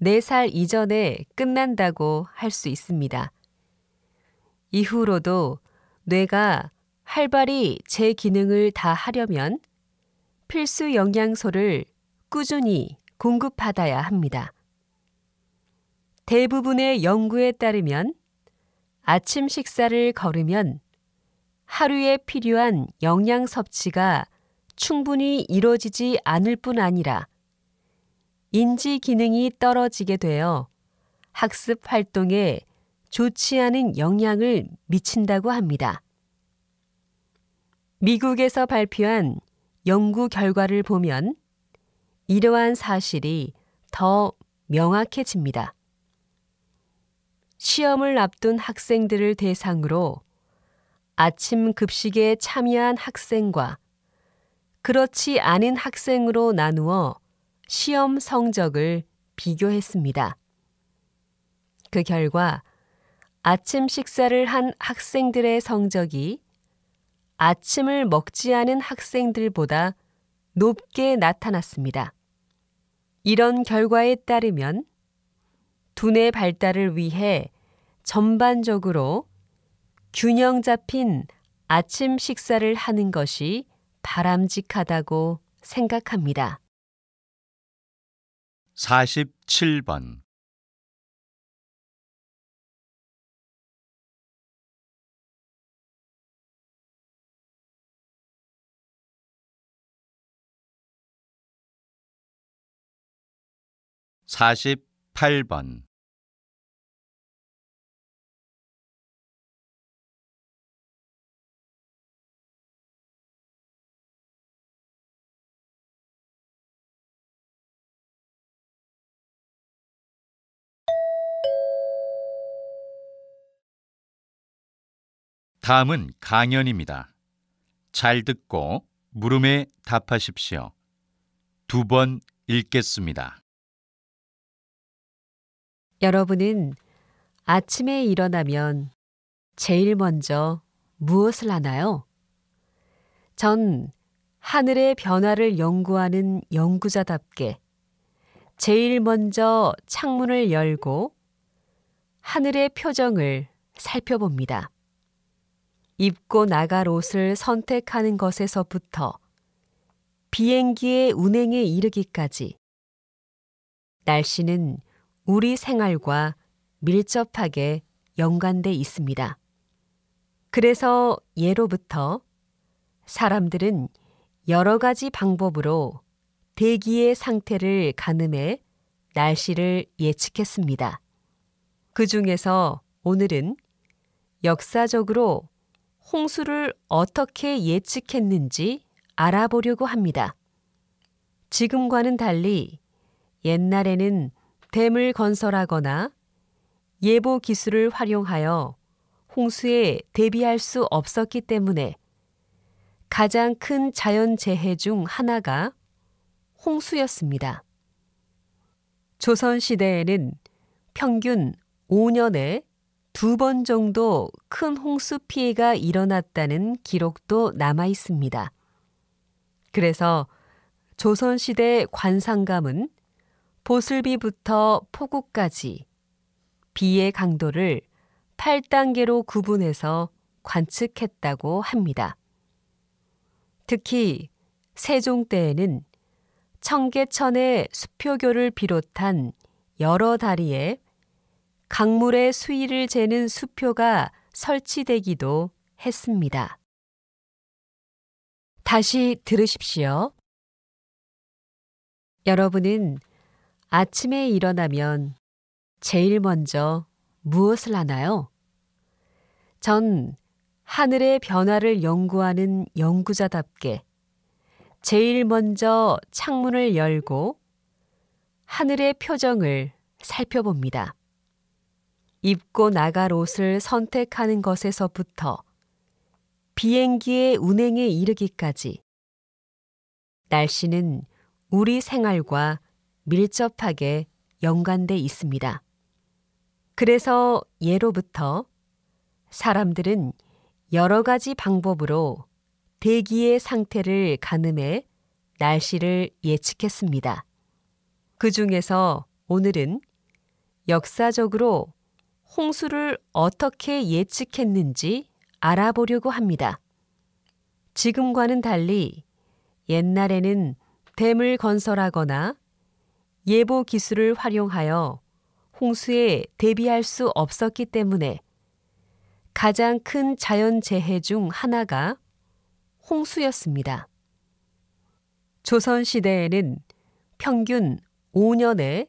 4살 이전에 끝난다고 할 수 있습니다. 이후로도 뇌가 활발히 제 기능을 다 하려면 필수 영양소를 꾸준히 공급받아야 합니다. 대부분의 연구에 따르면 아침 식사를 거르면 하루에 필요한 영양 섭취가 충분히 이루어지지 않을 뿐 아니라 인지 기능이 떨어지게 되어 학습 활동에 좋지 않은 영향을 미친다고 합니다. 미국에서 발표한 연구 결과를 보면 이러한 사실이 더 명확해집니다. 시험을 앞둔 학생들을 대상으로 아침 급식에 참여한 학생과 그렇지 않은 학생으로 나누어 시험 성적을 비교했습니다. 그 결과 아침 식사를 한 학생들의 성적이 아침을 먹지 않은 학생들보다 높게 나타났습니다. 이런 결과에 따르면 두뇌 발달을 위해 전반적으로 균형 잡힌 아침 식사를 하는 것이 바람직하다고 생각합니다. 47번 48번 다음은 강연입니다. 잘 듣고 물음에 답하십시오. 2번 읽겠습니다. 여러분은 아침에 일어나면 제일 먼저 무엇을 하나요? 전 하늘의 변화를 연구하는 연구자답게 제일 먼저 창문을 열고 하늘의 표정을 살펴봅니다. 입고 나갈 옷을 선택하는 것에서부터 비행기의 운행에 이르기까지 날씨는 우리 생활과 밀접하게 연관돼 있습니다. 그래서 예로부터 사람들은 여러 가지 방법으로 대기의 상태를 가늠해 날씨를 예측했습니다. 그 중에서 오늘은 역사적으로 홍수를 어떻게 예측했는지 알아보려고 합니다. 지금과는 달리 옛날에는 댐을 건설하거나 예보 기술을 활용하여 홍수에 대비할 수 없었기 때문에 가장 큰 자연재해 중 하나가 홍수였습니다. 조선시대에는 평균 5년에 2번 정도 큰 홍수 피해가 일어났다는 기록도 남아 있습니다. 그래서 조선시대 관상감은 보슬비부터 포구까지 비의 강도를 8단계로 구분해서 관측했다고 합니다. 특히 세종 때에는 청계천의 수표교를 비롯한 여러 다리에 강물의 수위를 재는 수표가 설치되기도 했습니다. 다시 들으십시오. 여러분은 아침에 일어나면 제일 먼저 무엇을 하나요? 전 하늘의 변화를 연구하는 연구자답게 제일 먼저 창문을 열고 하늘의 표정을 살펴봅니다. 입고 나갈 옷을 선택하는 것에서부터 비행기의 운행에 이르기까지 날씨는 우리 생활과 밀접하게 연관돼 있습니다. 그래서 예로부터 사람들은 여러 가지 방법으로 대기의 상태를 가늠해 날씨를 예측했습니다. 그 중에서 오늘은 역사적으로 홍수를 어떻게 예측했는지 알아보려고 합니다. 지금과는 달리 옛날에는 댐을 건설하거나 예보 기술을 활용하여 홍수에 대비할 수 없었기 때문에 가장 큰 자연재해 중 하나가 홍수였습니다. 조선시대에는 평균 5년에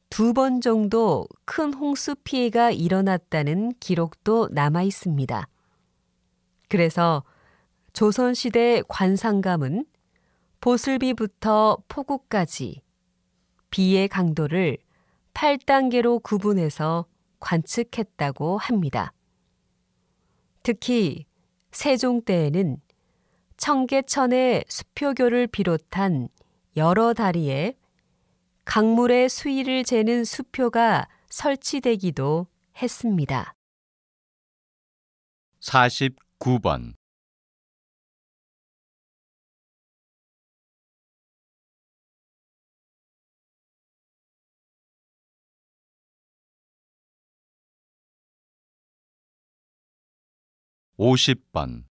2번 정도 큰 홍수 피해가 일어났다는 기록도 남아 있습니다. 그래서 조선시대 관상감은 보슬비부터 폭우까지 비의 강도를 8단계로 구분해서 관측했다고 합니다. 특히 세종 때에는 청계천의 수표교를 비롯한 여러 다리에 강물의 수위를 재는 수표가 설치되기도 했습니다. 49번. (50번)